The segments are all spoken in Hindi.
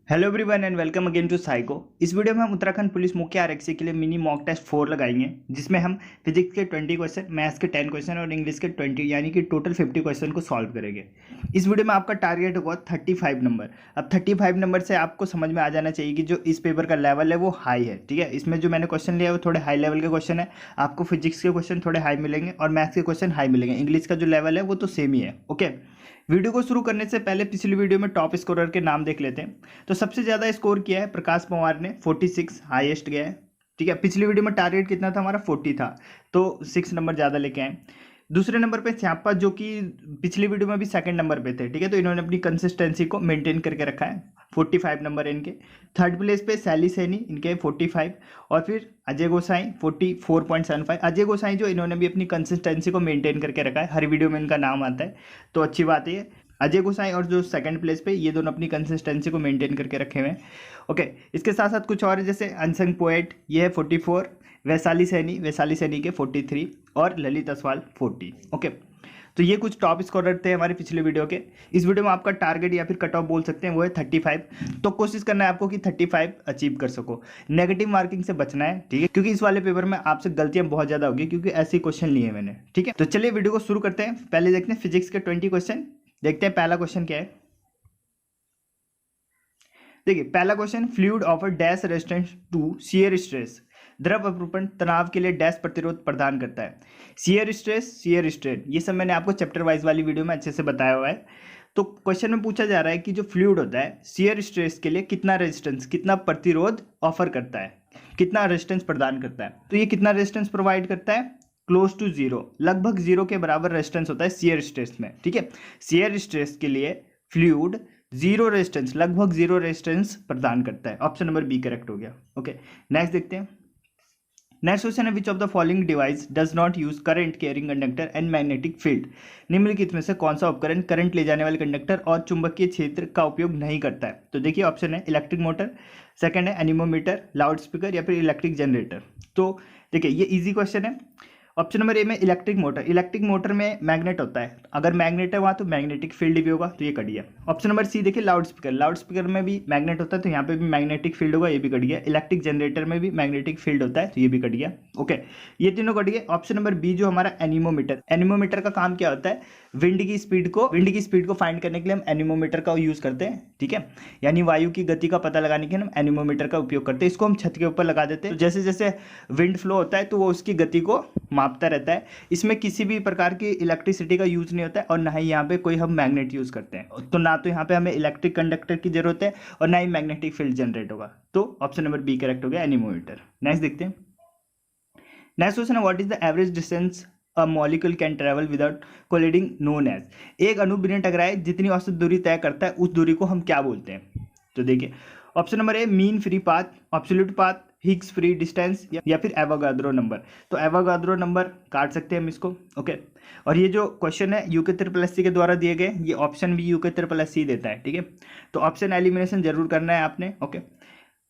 Hello everyone and welcome again to psycho. इस वीडियो में हम उत्तराखंड पुलिस मुख्य आरक्षी के लिए मिनी मॉक टेस्ट 4 लगाएंगे, जिसमें हम फिजिक्स के 20 क्वेश्चन, मैथ्स के 10 क्वेश्चन और इंग्लिश के 20 यानी कि टोटल 50 क्वेश्चन को सॉल्व करेंगे। इस वीडियो में आपका टारगेट होगा 35 नंबर। अब 35 नंबर से आपको समझ में आ जाना चाहिए कि जो इस पेपर का लेवल है वो हाई है। ठीक है, इसमें जो मैंने क्वेश्चन लिया है वो थोड़े हाई लेवल के क्वेश्चन है। आपको फिजिक्स के क्वेश्चन थोड़े हाई मिलेंगे और मैथ्स के क्वेश्चन हाई मिलेंगे। इंग्लिश का जो लेवल है वो तो सेम ही है। ओके, वीडियो को शुरू करने से पहले पिछली वीडियो में टॉप स्कोरर के नाम देख लेते हैं। तो सबसे ज़्यादा स्कोर किया है प्रकाश पवार ने, 46 हाईएस्ट गया है। ठीक है, पिछली वीडियो में टारगेट कितना था हमारा, 40 था, तो 6 नंबर ज़्यादा लेके आए। दूसरे नंबर पे श्यापा, जो कि पिछली वीडियो में भी सेकंड नंबर पे थे। ठीक है, तो इन्होंने अपनी कंसिस्टेंसी को मेंटेन करके रखा है, 45 नंबर इनके। थर्ड प्लेस पे सैली सैनी, इनके 45। और फिर अजय गोसाई 44.75। अजय गोसाई जो इन्होंने भी अपनी कंसिस्टेंसी को मेंटेन करके रखा है, हर वीडियो में इनका नाम आता है, तो अच्छी बात है। अजय गोसाई और जो सेकंड प्लेस पे, ये दोनों अपनी कंसिस्टेंसी को मेंटेन करके रखे हुए हैं। ओके, इसके साथ साथ कुछ और है, जैसे अनसंग पोएट, ये है 44, वैशाली सैनी के 43 और ललित असवाल 40। ओके, तो ये कुछ टॉप स्कोरर थे हमारे पिछले वीडियो के। इस वीडियो में आपका टारगेट या फिर कट ऑफ बोल सकते हैं वो है 35। तो कोशिश करना है आपको कि 35 अचीव कर सको। नेगेटिव मार्किंग से बचना है, ठीक है, क्योंकि इस वाले पेपर में आपसे गलतियां बहुत ज़्यादा होगी, क्योंकि ऐसे क्वेश्चन लिए मैंने। ठीक है, तो चलिए वीडियो को शुरू करते हैं। पहले देखते हैं फिजिक्स के 20 क्वेश्चन। देखते हैं पहला क्वेश्चन क्या है। देखिए पहला question, fluid offer dash resistance to shear stress. द्रव अपरूपण तनाव के लिए डैश प्रतिरोध प्रदान करता है। शियर स्ट्रेस, शियर स्ट्रेन, ये सब मैंने आपको चैप्टर वाइज वाली वीडियो में अच्छे से बताया हुआ है। तो क्वेश्चन में पूछा जा रहा है कि जो फ्लूइड होता है शियर स्ट्रेस के लिए कितना रेजिस्टेंस, कितना प्रतिरोध ऑफर करता है, कितना रेजिस्टेंस प्रदान करता है। तो ये कितना रेजिस्टेंस प्रोवाइड करता है, क्लोज टू जीरो, लगभग जीरो के बराबर रेजिस्टेंस होता है शियर स्ट्रेस में। ठीक है, शियर स्ट्रेस के लिए फ्लूइड जीरो रेजिस्टेंस, लगभग जीरो रेजिस्टेंस प्रदान करता है। ऑप्शन नंबर बी करेक्ट हो गया। ओके, नेक्स्ट देखते हैं। नेक्स्ट क्वेश्चन है, which of the following device does not use current carrying conductor and magnetic field. निम्नलिखित में से कौन सा उपकरण करंट ले जाने वाले कंडक्टर और चुंबकीय क्षेत्र का उपयोग नहीं करता है। तो देखिए ऑप्शन है इलेक्ट्रिक मोटर, सेकंड है एनीमोमीटर, लाउड स्पीकर या फिर इलेक्ट्रिक जनरेटर। तो देखिए ये इजी क्वेश्चन है। ऑप्शन नंबर ए में इलेक्ट्रिक मोटर। इलेक्ट्रिक मोटर में मैग्नेट होता है, अगर मैग्नेट है वहाँ तो मैग्नेटिक फील्ड भी होगा, तो ये कट गया। ऑप्शन नंबर सी देखिए लाउड स्पीकर। लाउड स्पीकर में भी मैग्नेट होता है, तो यहाँ पे भी मैग्नेटिक फील्ड होगा, ये भी कट गया। इलेक्ट्रिक जनरेटर में भी मैग्नेटिक फील्ड होता है, तो ये भी कट गया। ओके, ये तीनों कट गए। ऑप्शन नंबर बी जो हमारा एनीमोमीटर, एनीमोमीटर का काम क्या होता है, विंड की स्पीड को फाइंड करने के लिए हम एनीमोमीटर का यूज करते हैं। ठीक है, यानी वायु की गति का पता लगाने के लिए हम एनीमोमीटर का उपयोग करते हैं। इसको हम छत के ऊपर लगा देते हैं, तो जैसे जैसे विंड फ्लो होता है तो वो उसकी गति को मापता रहता है। इसमें किसी भी प्रकार की इलेक्ट्रिसिटी का यूज नहीं होता है और ना ही यहाँ पे कोई हम मैग्नेट यूज करते हैं। तो ना तो यहाँ पे हमें इलेक्ट्रिक कंडक्टर की जरूरत है और ना ही मैग्नेटिक फील्ड जनरेट होगा। तो ऑप्शन नंबर बी करेक्ट हो गया, एनीमोमीटर। नेक्स्ट देखते हैं। नेक्स्ट क्वेश्चन है, what is the average distance a molecule can travel without colliding known as. एक अणु बिना टकराए जितनी औसत दूरी तय करता है उस दूरी को हम क्या बोलते हैं। तो देखिए ऑप्शन नंबर ए mean free path, absolute path, Higgs free distance या फिर एवोगाद्रो नंबर। तो एवोगाद्रो नंबर काट सकते हैं हम इसको। ओके, और ये जो क्वेश्चन है यूके ट्रिपल एस सी के द्वारा दिए गए, ये ऑप्शन भी यूके ट्रिपल एस सी देता है। ठीक है, तो ऑप्शन एलिमिनेशन जरूर करना है आपने। ओके,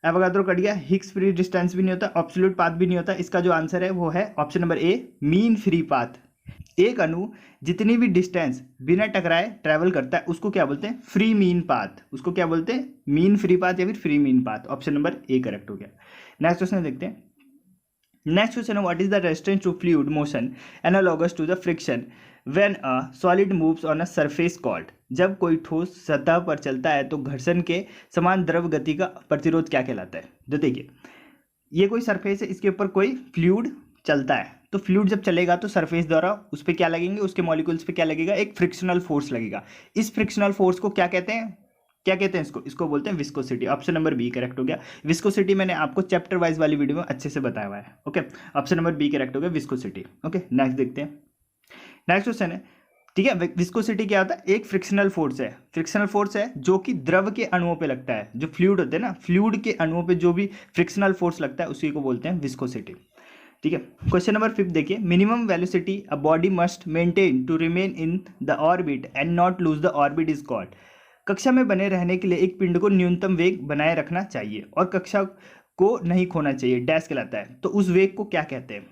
एवोगाद्रो कट गया, हिग्स फ्री डिस्टेंस भी नहीं होता, एब्सोल्यूट पाथ भी नहीं होता। इसका जो आंसर है वो है ऑप्शन नंबर ए मीन फ्री पाथ। एक अणु जितनी भी डिस्टेंस बिना टकराए ट्रैवल करता है उसको क्या बोलते हैं, फ्री मीन पाथ। उसको क्या बोलते हैं, मीन फ्री पाथ या फिर free mean path. Option number A correct हो गया। नेक्स्ट क्वेश्चन देखते हैं। नेक्स्ट क्वेश्चन है, what is the resistance to fluid motion analogous to the friction when a solid moves on a surface called. जब कोई ठोस सतह पर चलता है तो घर्षण के समान द्रव गति का प्रतिरोध क्या कहलाता है। तो देखिए ये कोई सरफेस है, इसके ऊपर कोई फ्लूइड चलता है, तो फ्लूइड जब चलेगा तो सरफेस द्वारा उस पर क्या लगेंगे, उसके मॉलिक्यूल्स पे क्या लगेगा, एक फ्रिक्शनल फोर्स लगेगा। इस फ्रिक्शनल फोर्स को क्या कहते हैं, क्या कहते हैं इसको बोलते हैं viscosity. Option number B correct हो गया। विस्कोसिटी मैंने आपको चैप्टर वाइज वाली वीडियो में अच्छे से बताया हुआ है। Okay, option number B correct हो गया, विस्कोसिटी। ओके, नेक्स्ट देखते हैं। नेक्स्ट क्वेश्चन है, ठीक है, विस्कोसिटी क्या होता है, एक फ्रिक्शनल फोर्स है। फ्रिक्शनल फोर्स है जो कि द्रव के अणुओं पे लगता है, जो फ्लूइड होते हैं ना, फ्लूइड के अणुओं पे जो भी फ्रिक्शनल फोर्स लगता है उसी को बोलते हैं विस्कोसिटी। ठीक है, क्वेश्चन नंबर 5 देखिए, minimum velocity a body must maintain to remain in the orbit and not lose the orbit is called. कक्षा में बने रहने के लिए एक पिंड को न्यूनतम वेग बनाए रखना चाहिए और कक्षा को नहीं खोना चाहिए, डैश कहलाता है। तो उस वेग को क्या कहते हैं।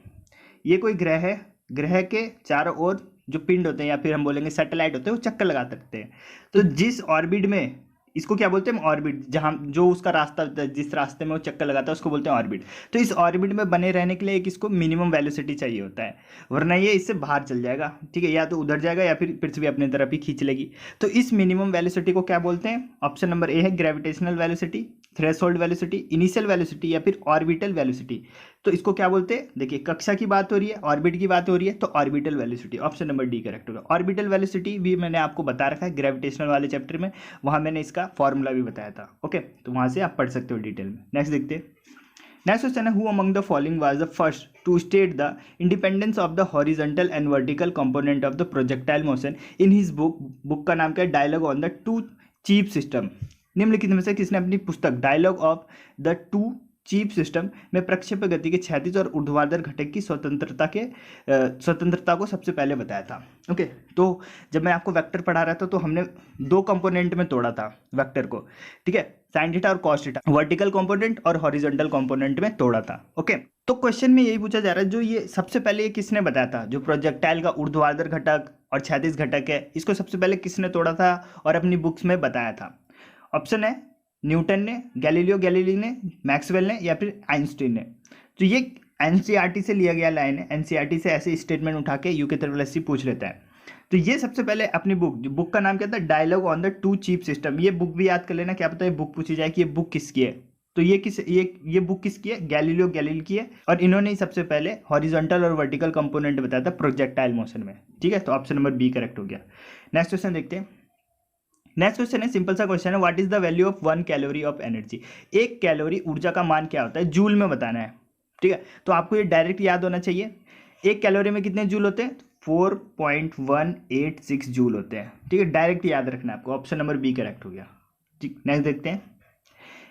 ये कोई ग्रह है, ग्रह के चारों ओर जो पिंड होते हैं या फिर हम बोलेंगे सैटेलाइट होते हैं वो चक्कर लगाते रहते हैं। तो जिस ऑर्बिट में इसको क्या बोलते हैं हम, ऑर्बिट, जहाँ जो उसका रास्ता, जिस रास्ते में वो चक्कर लगाता है उसको बोलते हैं ऑर्बिट। तो इस ऑर्बिट में बने रहने के लिए एक इसको मिनिमम वेलोसिटी चाहिए होता है, वरना ये इससे बाहर चल जाएगा, ठीक है, या तो उधर जाएगा या फिर पृथ्वी अपनी तरफ ही खींच लेगी। तो इस मिनिमम वेलोसिटी को क्या बोलते हैं, ऑप्शन नंबर ए है gravitational velocity, threshold velocity, initial velocity या फिर ऑर्बिटल वेलोसिटी। तो इसको क्या बोलते हैं, देखिए कक्षा की बात हो रही है, ऑर्बिट की बात हो रही है, तो orbital velocity, option number D correct होगा। ऑर्बिटल वेलोसिटी भी मैंने आपको बता रखा है ग्रेविटेशनल वाले चैप्टर में, वहाँ मैंने इसका फॉर्मूला भी बताया था। ओके, तो वहाँ से आप पढ़ सकते हो डिटेल में। नेक्स्ट देखते हैं। नेक्स्ट क्वेश्चन है, who among the following was the first to state the independence of the horizontal and vertical component of the projectile motion in his book. Book का नाम क्या है, dialogue on the two chief system. निम्नलिखित में से किसने अपनी पुस्तक dialogue of the two chief system में प्रक्षेपक गति के क्षैतिज और ऊर्ध्वाधर घटक की स्वतंत्रता को सबसे पहले बताया था। ओके, तो जब मैं आपको वेक्टर पढ़ा रहा था तो हमने दो कंपोनेंट में तोड़ा था वेक्टर को, ठीक है, साइन थीटा और कॉस थीटा, वर्टिकल कंपोनेंट और हॉरिजॉन्टल कंपोनेंट में तोड़ा था। ओके, तो क्वेश्चन में यही पूछा जा रहा है, जो ये सबसे पहले ये किसने बताया था, जो प्रोजेक्टाइल का ऊर्ध्वाधर घटक और क्षैतिज घटक है, इसको सबसे पहले किसने तोड़ा था और अपनी बुक्स में बताया था। ऑप्शन है न्यूटन ने, गैलीलियो गैलीली ने, मैक्सवेल ने या फिर आइंस्टीन ने। तो ये एनसीईआरटी से लिया गया लाइन है, एनसीईआरटी से ऐसे स्टेटमेंट उठा के यूके ट्रिपल पूछ लेता है। तो ये सबसे पहले अपनी बुक का नाम क्या था, dialogue on the two chief system. ये बुक भी याद कर लेना, क्या पता है बुक पूछी जाए कि ये बुक किसकी है। तो ये बुक किसकी है, गैलीलियो गैलीली की है, और इन्होंने ही सबसे पहले हॉरिजॉन्टल और वर्टिकल कंपोनेंट बताया था प्रोजेक्टाइल मोशन में, ठीक है। तो ऑप्शन नंबर बी करेक्ट हो गया। नेक्स्ट क्वेश्चन देखते हैं। नेक्स्ट क्वेश्चन है, सिंपल सा क्वेश्चन है, what is the value of 1 calorie of energy. एक कैलोरी ऊर्जा का मान क्या होता है, जूल में बताना है, ठीक है। तो आपको ये डायरेक्ट याद होना चाहिए, एक कैलोरी में कितने जूल होते हैं, 4.186 जूल होते हैं, ठीक है, डायरेक्ट याद रखना है आपको। ऑप्शन नंबर बी करेक्ट हो गया, ठीक। नेक्स्ट देखते हैं।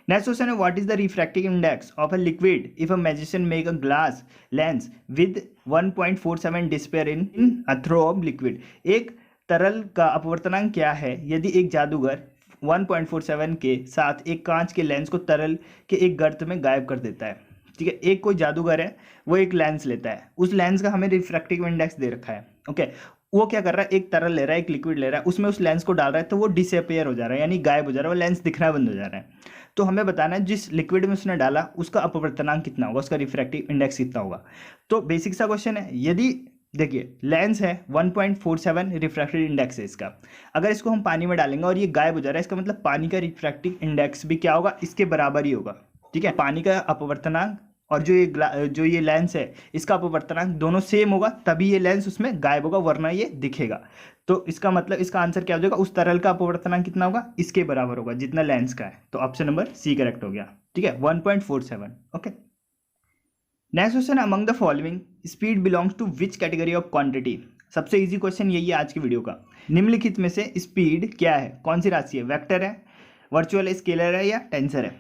नेक्स्ट क्वेश्चन है, what is the refractive index of a liquid if a magician make a glass lens with 1.47 disappear in a throw of liquid. एक तरल का अपवर्तनांक क्या है यदि एक जादूगर 1.47 के साथ एक कांच के लेंस को तरल के एक गर्त में गायब कर देता है, ठीक है। एक कोई जादूगर है, वो एक लेंस लेता है, उस लेंस का हमें रिफ्रैक्टिव इंडेक्स दे रखा है, ओके। वो क्या कर रहा है, एक तरल ले रहा है, एक लिक्विड ले रहा है, उसमें उस लेंस को डाल रहा है, तो वो डिसअपियर हो जा रहा है, यानी गायब हो जा रहा है, वो लेंस दिखना बंद हो जा रहा है। तो हमें बताना है जिस लिक्विड में उसने डाला उसका अपवर्तनांक कितना होगा, उसका रिफ्रैक्टिव इंडेक्स कितना होगा। तो बेसिक सा क्वेश्चन है, यदि देखिए लेंस है 1.47 रिफ्रैक्टिव इंडेक्स है इसका, अगर इसको हम पानी में डालेंगे और ये गायब हो जा रहा है, इसका मतलब पानी का रिफ्रैक्टिव इंडेक्स भी क्या होगा, इसके बराबर ही होगा, ठीक है। पानी का अपवर्तनांक और जो ये लेंस है इसका अपवर्तनांक दोनों सेम होगा, तभी ये लेंस उसमें गायब होगा, वरना ये दिखेगा। तो इसका मतलब इसका आंसर क्या हो जाएगा, उस तरल का अपवर्तनांक कितना होगा, इसके बराबर होगा जितना लेंस का है। तो ऑप्शन नंबर सी करेक्ट हो गया, ठीक है, 1.47। Okay, next question, among the following speed belongs to which category of quantity. सबसे इजी क्वेश्चन यही है आज की वीडियो का। निम्नलिखित में से स्पीड क्या है, कौन सी राशि है, वेक्टर है, वर्चुअल स्केलर है या टेंसर है।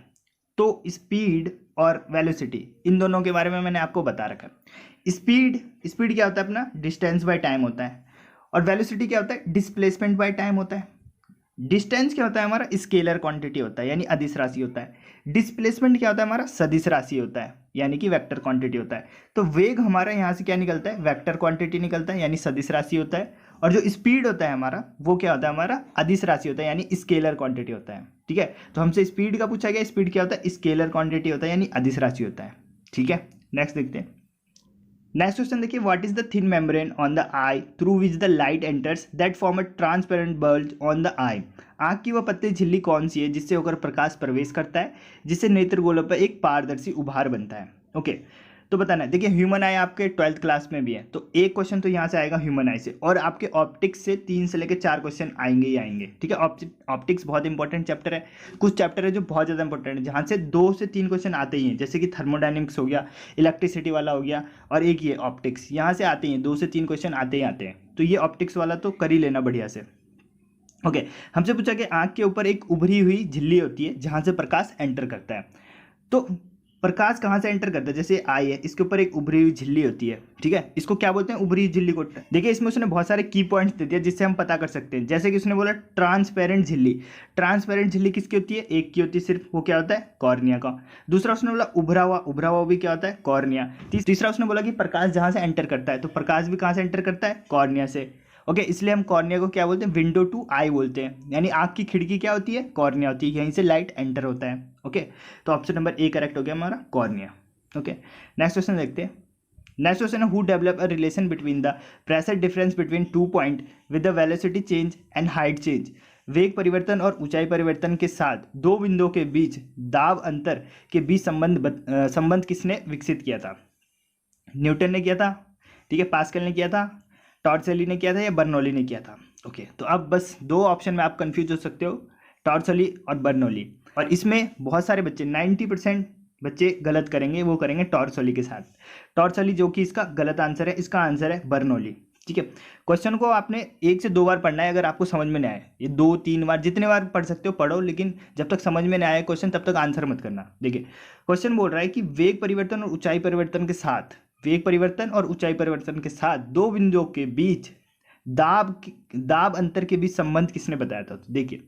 तो स्पीड और वेलोसिटी इन दोनों के बारे में मैंने आपको बता रखा है। स्पीड क्या होता है अपना, डिस्टेंस बाय टाइम होता है, और वेलोसिटी क्या होता है, डिस्प्लेसमेंट बाय टाइम होता है। डिस्टेंस क्या होता है हमारा, स्केलर क्वांटिटी होता है, यानी अदिश राशि होता है। डिस्प्लेसमेंट क्या होता है हमारा, सदिश राशि होता है, यानी कि वेक्टर क्वांटिटी होता है। तो वेग हमारा यहाँ से क्या निकलता है, वेक्टर क्वांटिटी निकलता है, यानी सदिश राशि होता है। और जो स्पीड होता है हमारा, वो क्या होता है हमारा, अदिश राशि होता है, यानी स्केलर क्वांटिटी होता है, ठीक है। तो हमसे स्पीड का पूछा गया, स्पीड क्या होता है, स्केलर क्वांटिटी होता है, यानी अदिश राशि होता है, ठीक है। नेक्स्ट देखते हैं। नेक्स्ट क्वेश्चन देखिए, what is the thin membrane on the eye through which the light enters that form a transparent bulge on the eye. आँख की वह पतली झिल्ली कौन सी है जिससे होकर प्रकाश प्रवेश करता है, जिससे नेत्रगोलों पर एक पारदर्शी उभार बनता है। ओके, तो बताना है, देखिए ह्यूमन आई आपके 12th क्लास में भी है, तो एक क्वेश्चन तो यहाँ से आएगा ह्यूमन आई से, और आपके ऑप्टिक्स से 3 से लेकर 4 क्वेश्चन आएंगे ही आएंगे, ठीक है। ऑप्टिक्स बहुत इंपॉर्टेंट चैप्टर है, कुछ चैप्टर है जो बहुत ज़्यादा इंपॉर्टेंट है, जहाँ से 2 से 3 क्वेश्चन आते ही हैं, जैसे कि थर्मोडाइनमिक्स हो गया, इलेक्ट्रिसिटी वाला हो गया, और एक ये ऑप्टिक्स, यहाँ से आते हैं 2 से 3 क्वेश्चन आते ही आते हैं। तो ये ऑप्टिक्स वाला तो कर ही लेना बढ़िया से। ओके, हमसे पूछा कि आँख के ऊपर एक उभरी हुई झिल्ली होती है जहाँ से प्रकाश एंटर करता है। तो प्रकाश कहाँ से एंटर करता है, जैसे आई है, इसके ऊपर एक उभरी हुई झिल्ली होती है, ठीक है, इसको क्या बोलते हैं, उभरी हुई झिल्ली को। देखिए इसमें उसने बहुत सारे की पॉइंट्स दे दिया जिससे हम पता कर सकते हैं, जैसे कि उसने बोला ट्रांसपेरेंट झिल्ली। ट्रांसपेरेंट झिल्ली किसकी होती है, एक की होती है सिर्फ, वो क्या होता है, कॉर्निया का। दूसरा उसने बोला उभरा हुआ भी क्या होता है, कॉर्निया। तीसरा उसने बोला कि प्रकाश जहाँ से एंटर करता है, तो प्रकाश भी कहाँ से एंटर करता है, कॉर्निया से। ओके, इसलिए हम कॉर्निया को क्या बोलते हैं, विंडो टू आई बोलते हैं, यानी आँख की खिड़की क्या होती है, कॉर्निया होती है, यहीं से लाइट एंटर होता है। ओके, तो ऑप्शन नंबर ए करेक्ट हो गया हमारा, कॉर्निया। ओके, नेक्स्ट क्वेश्चन देखते हैं। नेक्स्ट क्वेश्चन है, who develop a relation between the pressure difference between 2 point with the velocity change and height change. वेग परिवर्तन और ऊंचाई परिवर्तन के साथ दो बिंदुओं के बीच दाब अंतर के बीच संबंध किसने विकसित किया था? न्यूटन ने किया था, ठीक है, पास्कल ने किया था, टॉर्सली ने किया था, या बर्नौली ने किया था? ओके, तो अब बस दो ऑप्शन में आप कंफ्यूज हो सकते हो, टॉर्सली और बर्नौली। और इसमें बहुत सारे बच्चे 90% बच्चे गलत करेंगे, वो करेंगे टॉर्सली के साथ। टॉर्सली जो कि इसका गलत आंसर है, इसका आंसर है बर्नौली। ठीक है, क्वेश्चन को आपने 1 से 2 बार पढ़ना है, अगर आपको समझ में नहीं आए, ये 2-3 बार जितने बार पढ़ सकते हो पढ़ो, लेकिन जब तक समझ में नहीं आए क्वेश्चन तब तक आंसर मत करना। देखिए, क्वेश्चन बोल रहा है कि वेग परिवर्तन और ऊंचाई परिवर्तन के साथ, वेग परिवर्तन और ऊंचाई परिवर्तन के साथ दो बिंदुओं के बीच दाब अंतर के बीच संबंध किसने बताया था? तो देखिए,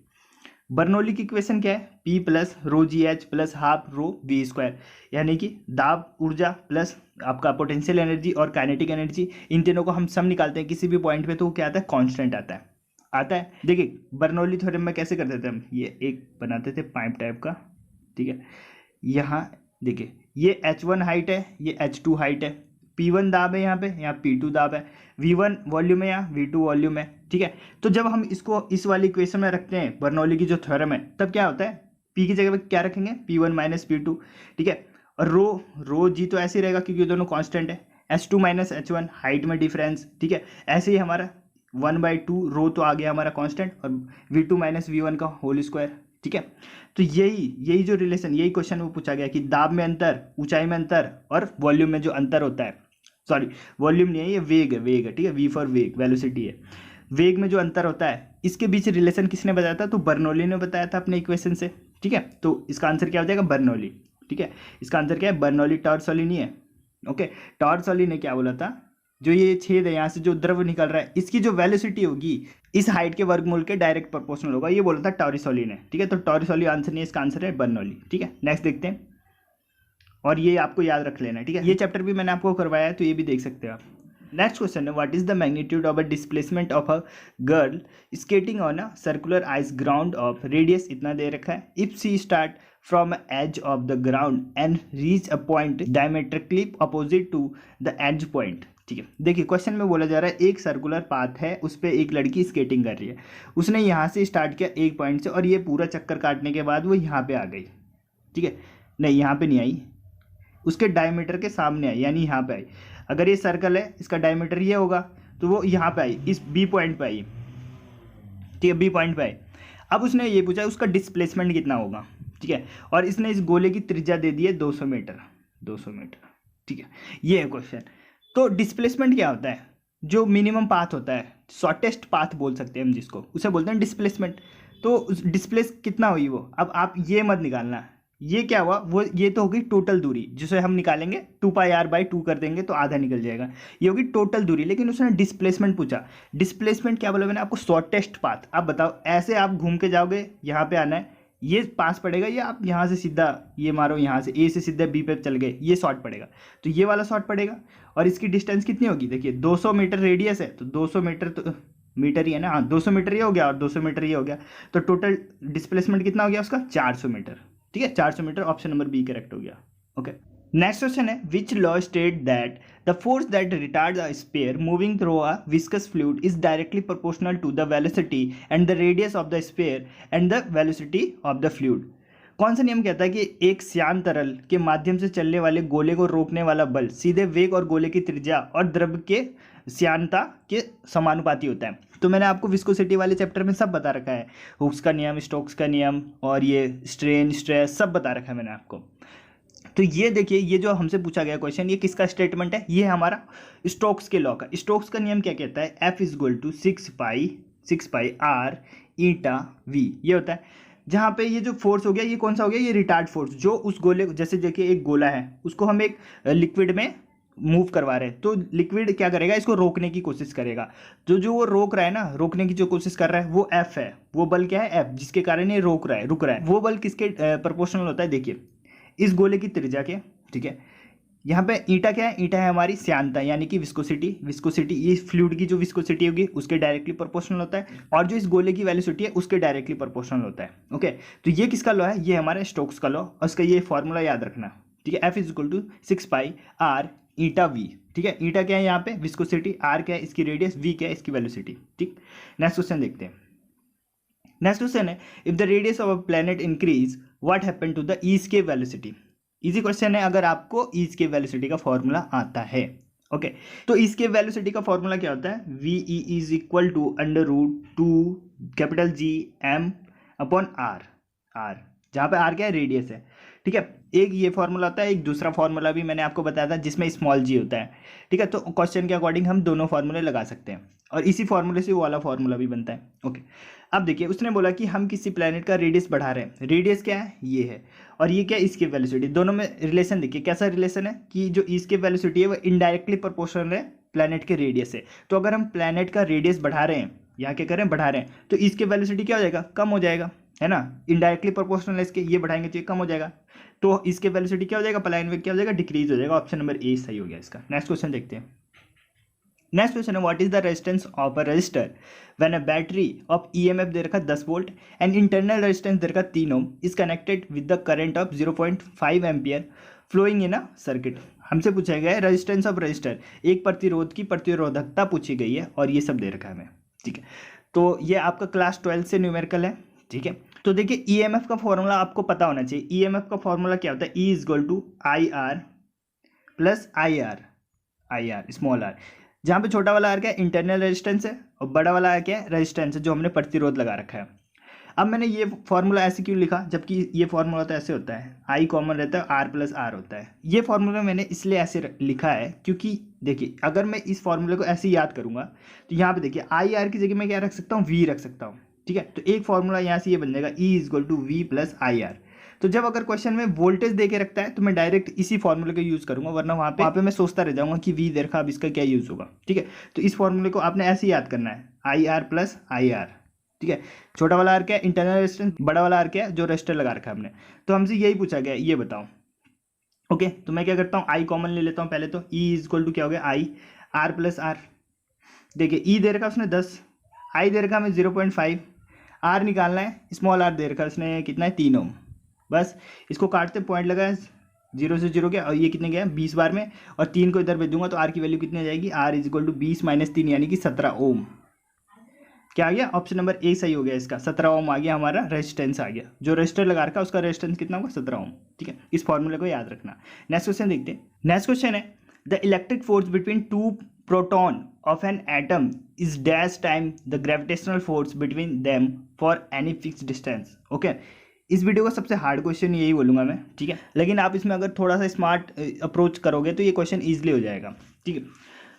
बर्नौली की इक्वेशन क्या है, P plus rho g h plus half rho v square, यानी कि दाब ऊर्जा प्लस आपका पोटेंशियल एनर्जी और काइनेटिक एनर्जी, इन तीनों को हम सम निकालते हैं किसी भी पॉइंट पे, तो वो क्या आता है, कांस्टेंट आता है। देखिए, बर्नौली थ्योरम में कैसे करते थे हम, ये एक बनाते थे पाइप टाइप का, ठीक है, यहाँ देखिए ये H1 हाइट है, ये H2 हाइट है, P1 दाब है यहाँ पे, यहाँ P2 दाब है, V1 वॉल्यूम है, यहाँ V2 वॉल्यूम है। ठीक है, तो जब हम इसको इस वाली इक्वेशन में रखते हैं, बर्नौली की जो थ्योरम है, तब क्या होता है, P की जगह पे क्या रखेंगे, P1 माइनस P2। ठीक है, और रो जी तो ऐसे ही रहेगा क्योंकि दोनों कांस्टेंट है, H2 माइनस H1 हाइट में डिफरेंस। ठीक है, ऐसे ही हमारा 1/2 रो तो आ गया हमारा कांस्टेंट, और V2 माइनस V1 का होल स्क्वायर। ठीक है, तो यही जो रिलेशन, यही क्वेश्चन वो पूछा गया कि दाब में अंतर, ऊंचाई में अंतर और वॉल्यूम में जो अंतर होता है, सॉरी वॉल्यूम नहीं है, ये वेग है, ठीक है, वी फॉर वेग, वेलोसिटी है, वेग में जो अंतर होता है, इसके बीच रिलेशन किसने बताया था? तो बर्नौली ने बताया था अपने इक्वेशन से। ठीक है, तो इसका आंसर क्या हो जाएगा, बर्नौली। ठीक है, इसका आंसर क्या है, बर्नौली, टॉर्सली नहीं है। ओके, टॉर्सली ने क्या बोला था, जो ये छेद है, यहाँ से जो द्रव निकल रहा है, इसकी जो वेलोसिटी होगी इस हाइट के वर्गमूल के डायरेक्ट प्रोपोर्शनल होगा, ये बोला था टॉर्सली ने। ठीक है, तो टॉर्सली आंसर नहीं है, इसका आंसर है बर्नौली। ठीक है, नेक्स्ट देखते हैं, और ये आपको याद रख लेना है। ठीक है, ये चैप्टर भी मैंने आपको करवाया है, तो ये भी देख सकते हो आप। नेक्स्ट क्वेश्चन है, what is the magnitude of a displacement of a girl skating on a circular ice ground of radius इतना दे रखा है, if she start from edge of the ground and reach a point diametrically opposite to the edge point. ठीक है, देखिए क्वेश्चन में बोला जा रहा है एक सर्कुलर पाथ है, उस पर एक लड़की स्केटिंग कर रही है, उसने यहाँ से स्टार्ट किया एक पॉइंट से, और ये पूरा चक्कर काटने के बाद वो यहाँ पे आ गई। ठीक है, नहीं यहाँ पे नहीं आई, उसके डायमीटर के सामने आई, यानी यहाँ पे आई। अगर ये सर्कल है, इसका डायमीटर ये होगा, तो वो यहाँ पे आई, इस बी पॉइंट पे आई। ठीक है, बी पॉइंट पे आई। अब उसने ये पूछा उसका डिस्प्लेसमेंट कितना होगा। ठीक है, और इसने इस गोले की त्रिज्या दे दी है 200 मीटर, 200 मीटर। ठीक है, ये है क्वेश्चन। तो डिस्प्लेसमेंट क्या होता है, जो मिनिमम पाथ होता है, शॉर्टेस्ट पाथ बोल सकते हैं हम जिसको, उसे बोलते हैं डिस्प्लेसमेंट। तो डिस्प्लेस कितना हुई वो, अब आप ये मत निकालना, ये क्या हुआ, वो ये तो होगी टोटल दूरी, जिसे हम निकालेंगे 2πr/2 कर देंगे तो आधा निकल जाएगा, ये होगी टोटल दूरी। लेकिन उसने डिस्प्लेसमेंट पूछा, डिस्प्लेसमेंट क्या बोला मैंने आपको, शॉर्टेस्ट पाथ। आप बताओ, ऐसे आप घूम के जाओगे, यहाँ पे आना है, ये पास पड़ेगा, या आप यहाँ से सीधा ये मारो, यहाँ से ए से सीधा बी पे चल गए, ये शॉर्ट पड़ेगा, तो ये वाला शॉर्ट पड़ेगा। और इसकी डिस्टेंस कितनी होगी, देखिए 200 मीटर रेडियस है, तो 200 मीटर तो मीटर ही है ना, हाँ 200 मीटर ये हो गया और 200 मीटर ये हो गया, तो टोटल डिस्प्लेसमेंट कितना हो गया उसका, 400 मीटर। ठीक है, 400 metre, option number B correct हो गया। ओके, नेक्स्ट क्वेश्चन है, which law state that the force that retard a sphere moving through a viscous fluid is directly proportional to the velocity and the radius of the sphere and the velocity of the fluid. कौन सा नियम कहता है कि एक श्यान तरल के माध्यम से चलने वाले गोले को रोकने वाला बल सीधे वेग और गोले की त्रिज्या और द्रव के श्यानता के समानुपाती होता है? तो मैंने आपको विस्कोसिटी वाले चैप्टर में सब बता रखा है, हुक्स का नियम, स्टोक्स का नियम, और ये स्ट्रेन स्ट्रेस सब बता रखा है मैंने आपको। तो ये देखिए, ये जो हमसे पूछा गया क्वेश्चन, ये किसका स्टेटमेंट है, ये हमारा स्टोक्स के लॉ का। स्टोक्स का नियम क्या कहता है, F = 6π r/η v, ये होता है। जहाँ पे ये जो फोर्स हो गया, ये कौन सा हो गया, ये रिटार्ड फोर्स, जो उस गोले, जैसे देखिए एक गोला है, उसको हम एक लिक्विड में मूव करवा रहे हैं, तो लिक्विड क्या करेगा, इसको रोकने की कोशिश करेगा। जो वो रोक रहा है ना, रोकने की जो कोशिश कर रहा है, वो एफ है, वो बल क्या है, एफ, जिसके कारण ये रुक रहा है। वो बल किसके प्रोपोर्शनल होता है, देखिए इस गोले की त्रिज्या के, ठीक है, यहाँ पे ईटा क्या है, ईटा है हमारी श्यानता यानी कि विस्कोसिटी। विस्कोसिटी ये फ्लूइड की जो विस्कोसिटी होगी उसके डायरेक्टली प्रोपोर्शनल होता है, और जो इस गोले की वेलोसिटी है उसके डायरेक्टली प्रोपोर्शनल होता है। ओके, तो ये किसका लॉ है, ये हमारा स्टोक्स का लॉ, और उसका ये फॉर्मूला याद रखना, ठीक है। F is equal to 6 pi r eta v, ठीक है। ईटा क्या है यहाँ पे, विस्कोसिटी, आर क्या है इसकी रेडियस, वी क्या है इसकी वेलोसिटी, ठीक। नेक्स्ट क्वेश्चन देखते हैं। नेक्स्ट क्वेश्चन है, if the radius of a planet increase what happen to the escape velocity. Easy question है अगर आपको एस्केप वेलोसिटी का फॉर्मूला आता है। ओके, तो एस्केप वेलोसिटी का फॉर्मूला क्या होता है, v e is equal to under root 2 capital G M upon R, R जहाँ पे आर क्या है, रेडियस है, ठीक है। एक ये फॉर्मूला होता है, एक दूसरा फॉर्मूला भी मैंने आपको बताया था जिसमें स्मॉल जी होता है, ठीक है। तो क्वेश्चन के अकॉर्डिंग हम दोनों फॉर्मूले लगा सकते हैं, और इसी फॉर्मूले से वो वाला फॉर्मूला भी बनता है। ओके, अब देखिए उसने बोला कि हम किसी प्लेनेट का रेडियस बढ़ा रहे हैं, रेडियस क्या है, ये है, और ये क्या है, इसकी वेलोसिटी। दोनों में रिलेशन देखिए कैसा रिलेशन है कि जो इसकी वेलोसिटी है वो इनडायरेक्टली प्रोपोर्शनल है प्लेनेट के रेडियस से। तो अगर हम प्लेनेट का रेडियस बढ़ा रहे हैं, यहाँ क्या करें, बढ़ा रहे हैं, तो इसके वेलोसिटी क्या हो जाएगा, कम हो जाएगा, है ना। इनडायरेक्टली प्रोपोर्शनल है इसके, ये बढ़ाएंगे तो ये कम हो जाएगा, तो इसके वेलोसिटी क्या हो जाएगा, प्लेन में क्या हो जाएगा, डिक्रीज हो जाएगा। ऑप्शन नंबर ए सही हो गया इसका। नेक्स्ट क्वेश्चन देखते हैं। नेक्स्ट क्वेश्चन है, what is the resistance of a resistor when a battery of EMF दे रखा 10 वोल्ट एंड इंटरनल रेजिस्टेंस दे रखा 3 ohm is connected with the current of 0.5 ampere flowing in a circuit. हमसे पूछा गया है रेजिस्टेंस ऑफ रजिस्टर, एक प्रतिरोध की प्रतिरोधकता पूछी गई है, और ये सब दे रखा है हमें, ठीक है। तो ये आपका क्लास 12 से न्यूमेरिकल है, ठीक है। तो देखिए ईएमएफ का फॉर्मूला आपको पता होना चाहिए। ईएमएफ का फॉर्मूला क्या होता है, E is equal to I R plus I R small r, जहाँ पे छोटा वाला आर क्या है, इंटरनल रेजिस्टेंस है, और बड़ा वाला आर क्या है, रेजिस्टेंस है जो हमने प्रतिरोध लगा रखा है। अब मैंने ये फॉर्मूला ऐसे क्यों लिखा, जबकि ये फॉर्मूला तो ऐसे होता है, आई कॉमन रहता है, आर प्लस आर होता है। ये फॉर्मूला मैंने इसलिए ऐसे लिखा है क्योंकि देखिए अगर मैं इस फॉर्मूले को ऐसे याद करूंगा तो यहाँ पे देखिए आई आर की जगह मैं क्या रख सकता हूँ, वी रख सकता हूँ, ठीक है। तो एक फॉर्मूला यहाँ से ये बन जाएगा, E is equal to V plus I R. तो जब अगर क्वेश्चन में वोल्टेज दे के रखता है तो मैं डायरेक्ट इसी फॉर्मूले का यूज करूंगा, वरना वहाँ पे मैं सोचता रह जाऊंगा कि वी दे रखा, अब इसका क्या यूज होगा, ठीक है। तो इस फॉर्मूले को आपने ऐसे याद करना है, आई आर प्लस आई आर, ठीक है। छोटा वाला आर क्या है, इंटरनल रेजिस्टेंस, बड़ा वाला आर क्या है, जो रेजिस्टर लगा रखा है हमने। तो हमसे यही पूछा गया, ये बताओ। ओके, तो मैं क्या करता हूँ, आई कॉमन ले लेता हूँ पहले, तो ई इज इक्वल टू क्या हो गया, आई आर प्लस आर। देखिए ई दे रखा उसने 10, आई दे रखा हमें 0.5, आर निकालना है, स्मॉल आर दे रखा उसने कितना है, 3 ओम। बस इसको काटते, पॉइंट लगाया, 0 से 0 गया, और ये कितने गया 20 बार में, और 3 को इधर भेज दूंगा तो आर की वैल्यू कितनी आ जाएगी, R is equal to 20 minus 3 यानी कि 17 ओम। क्या आ गया, ऑप्शन नंबर ए सही हो गया इसका, 17 ओम आ गया हमारा, रेजिस्टेंस आ गया। जो रजिस्टर लगा रखा है उसका रेजिस्टेंस कितना होगा, 17 ओम, ठीक है। इस फॉर्मूले को याद रखना। नेक्स्ट क्वेश्चन देखते हैं। नेक्स्ट क्वेश्चन है, the electric force between two proton of an atom is dash time the gravitational force between them for any fix distance. Okay, इस वीडियो का सबसे हार्ड क्वेश्चन यही बोलूँगा मैं, ठीक है। लेकिन आप इसमें अगर थोड़ा सा स्मार्ट अप्रोच करोगे तो ये क्वेश्चन ईजिली हो जाएगा, ठीक है।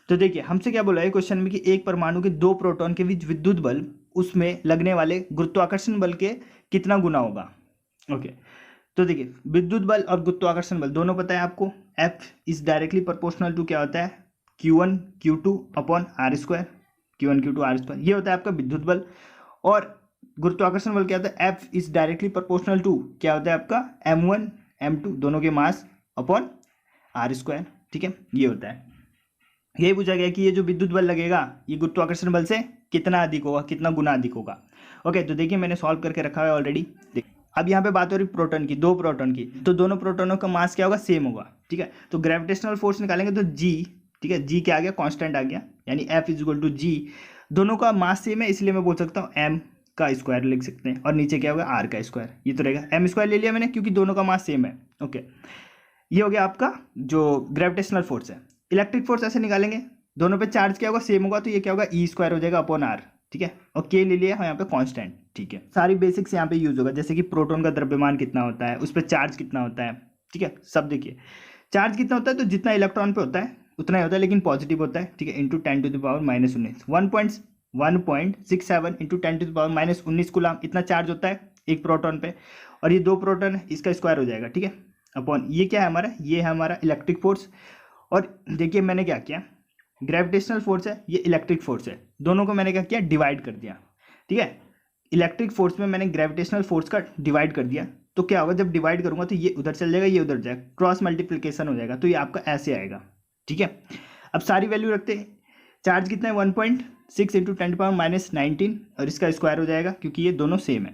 तो देखिए हमसे क्या बोला है क्वेश्चन में कि एक परमाणु के 2 प्रोटॉन के बीच विद्युत बल उसमें लगने वाले गुरुत्वाकर्षण बल के कितना गुना होगा। ओके, तो देखिए विद्युत बल और गुरुत्वाकर्षण बल दोनों पता है आपको, F is directly proportional to क्या होता है, Q1 Q2 upon R square, Q1 Q2 R square, ये होता है आपका विद्युत बल। और गुरुत्वाकर्षण बल क्या होता है, F is directly proportional to क्या होता है आपका, M1 M2 दोनों के मास अपॉन आर स्क्वायर, ठीक है, ये होता है। यही पूछा गया कि ये जो विद्युत बल लगेगा ये गुरुत्वाकर्षण बल से कितना अधिक होगा, कितना गुना अधिक होगा। ओके, तो देखिए मैंने सॉल्व करके रखा है ऑलरेडी। अब यहाँ पे बात हो रही प्रोटॉन की, 2 प्रोटॉन की, तो दोनों प्रोटॉनों का मास क्या होगा, सेम होगा, ठीक है। तो ग्रेविटेशनल फोर्स निकालेंगे तो जी, ठीक है, जी क्या आ गया, कांस्टेंट आ गया, यानी F इज इक्वल टू जी। दोनों का मास सेम है इसलिए मैं बोल सकता हूँ M का स्क्वायर लिख सकते हैं, और नीचे क्या होगा, R का स्क्वायर, ये तो रहेगा, M स्क्वायर ले लिया मैंने क्योंकि दोनों का मास सेम है। ओके, ये हो गया आपका जो ग्रेविटेशनल फोर्स है। इलेक्ट्रिक फोर्स ऐसे निकालेंगे, दोनों पे चार्ज क्या होगा, सेम होगा, तो ये क्या होगा, ई स्क्वायर हो जाएगा अपॉन आर, ठीक है। और के ले लिया यहाँ पे कांस्टेंट, ठीक है। सारी बेसिक्स यहाँ पे यूज होगा, जैसे कि प्रोटॉन का द्रव्यमान कितना होता है, उस पर चार्ज कितना होता है, ठीक है। सब देखिए चार्ज कितना होता है, तो जितना इलेक्ट्रॉन पे होता है उतना ही होता है, लेकिन पॉजिटिव होता है, ठीक है, into 10 to the power -19, 1.67 into 10 to the power -19 coulomb, इतना चार्ज होता है एक प्रोटॉन पे। और ये 2 प्रोटॉन है, इसका स्क्वायर हो जाएगा, ठीक है, अपॉन ये क्या है हमारा, ये है हमारा इलेक्ट्रिक फोर्स। और देखिए मैंने क्या किया, ग्रेविटेशनल फोर्स है, ये इलेक्ट्रिक फोर्स है, दोनों को मैंने क्या किया, डिवाइड कर दिया, ठीक है। इलेक्ट्रिक फोर्स में मैंने ग्रेविटेशनल फोर्स का डिवाइड कर दिया, तो क्या होगा, जब डिवाइड करूंगा तो ये उधर चल जाएगा, ये उधर जाएगा, क्रॉस मल्टीप्लिकेशन हो जाएगा, तो ये आपका ऐसे आएगा। ठीक है, अब सारी वैल्यू रखते हैं। चार्ज कितना है 1.6 इंटू 10⁻⁻19 और इसका स्क्वायर हो जाएगा क्योंकि ये दोनों सेम है।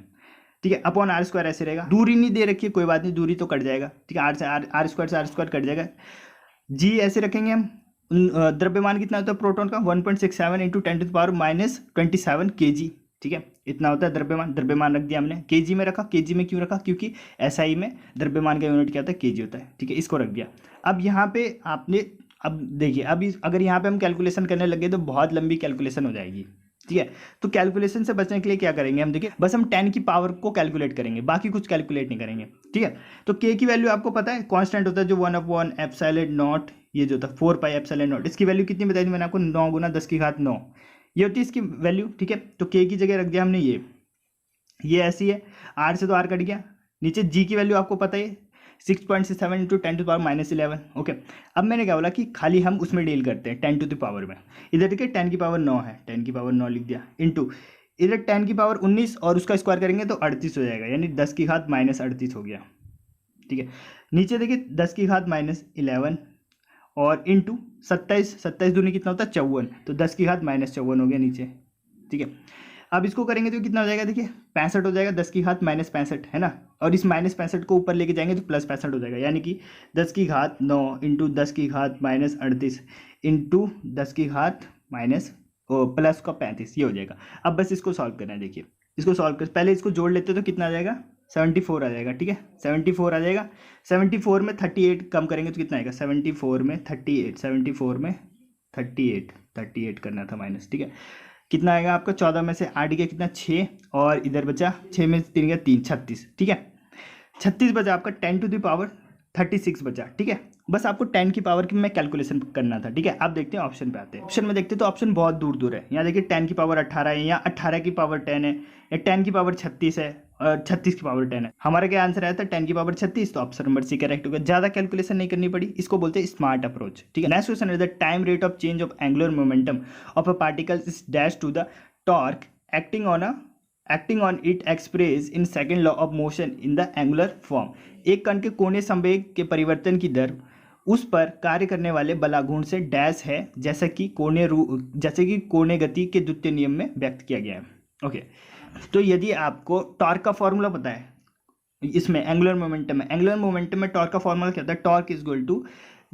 ठीक है, अपॉन आर स्क्वायर ऐसे रहेगा। दूरी नहीं दे रखी है, कोई बात नहीं, दूरी तो कट जाएगा। ठीक है, आर स्क्वायर कट जाएगा। जी ऐसे रखेंगे हम। द्रव्यमान कितना होता है प्रोटॉन का 1.67 इंटू 10⁻⁻27 kg। ठीक है, इतना होता है द्रव्यमान रख दिया हमने। केजी में रखा, केजी में क्यों रखा, क्योंकि एसआई में द्रव्यमान का यूनिट क्या होता है, केजी होता है। ठीक है, इसको रख दिया। अब यहाँ पे आपने, अब देखिए, अगर यहाँ पे हम कैलकुलेशन करने लगे तो बहुत लंबी कैलकुलेशन हो जाएगी। ठीक है, तो कैलकुलेशन से बचने के लिए क्या करेंगे हम, देखिए बस हम 10 की पावर को कैलकुलेट करेंगे, बाकी कुछ कैलकुलेट नहीं करेंगे। ठीक है, तो के की वैल्यू आपको पता है कांस्टेंट होता है जो 1/ε0, ये जो था 4πε0। इसकी वैल्यू कितनी बताई थी मैंने आपको, 9 × 10⁹ ये होती है इसकी वैल्यू। ठीक है, तो के की जगह रख दिया हमने ये ऐसी है। आर से तो आर कट गया। नीचे जी की वैल्यू आपको पता है 6.67 इंटू 10⁻⁻11। ओके, अब मैंने क्या बोला कि खाली हम उसमें डील करते हैं 10 टू द पावर में। इधर देखिए 10 की पावर 9 है, 10 की पावर 9 लिख दिया, इंटू इधर 10 की पावर 19 और उसका स्क्वायर करेंगे तो 38 हो जाएगा, यानी 10⁻−38 हो गया। ठीक है, नीचे देखिए 10⁻−11 और इंटू 27 दूनी कितना होता है 54, तो 10⁻−54 हो गया नीचे। ठीक है, अब इसको करेंगे तो कितना हो जाएगा, देखिए 65 हो जाएगा, 10⁻−65 है ना, और इस -65 को ऊपर लेके जाएंगे तो +65 हो जाएगा, यानी कि 10⁹9 इंटू 10⁻−38 इंटू 10⁻- प्लस का 35, ये हो जाएगा। अब बस इसको सॉल्व करना है। देखिए इसको सॉल्व कर, पहले इसको जोड़ लेते तो कितना आ जाएगा, 74 आ जाएगा। ठीक है, 74 आ जाएगा। 74 में 38 कम करेंगे तो कितना आएगा, 74 में 38, 74 में 38 करना था माइनस। ठीक है, कितना आएगा आपका, 14 में से 8 गया कितना 6, और इधर बचा 6 में 3 गया 3, 36। ठीक है, 36 बचा आपका 10 टू द पावर 36 बचा। ठीक है, बस आपको 10 की पावर की मैं कैलकुलेशन करना था। ठीक है, आप देखते हैं ऑप्शन पे आते हैं। ऑप्शन में देखते हैं तो ऑप्शन बहुत दूर दूर है। यहाँ देखिए 10 की पावर 18 है, यहाँ 18 की पावर 10 है, या 10 की पावर 36 है और 36 की पावर 10 है। हमारा क्या आंसर आया था 10 की पावर 36, तो ऑप्शन नंबर सी करेक्ट होगा। ज़्यादा कैलकुलेशन नहीं करनी पड़ी, इसको बोलते हैं स्मार्ट अप्रोच। ठीक है, next question is the time rate of change of angular momentum of a particle is dash to the torque acting on it express in second law of motion in the angular form. एक कण के कोणीय संवेग के परिवर्तन की दर उस पर कार्य करने वाले बलाघूर्ण से डैश है, जैसे कि कोणीय गति के द्वितीय नियम में व्यक्त किया गया है। ओके, तो यदि आपको टॉर्क का फॉर्मूला पता है, इसमें एंगुलर मोमेंटम में टॉर्क का फॉर्मूला क्या होता है, टॉर्क इज इक्वल टू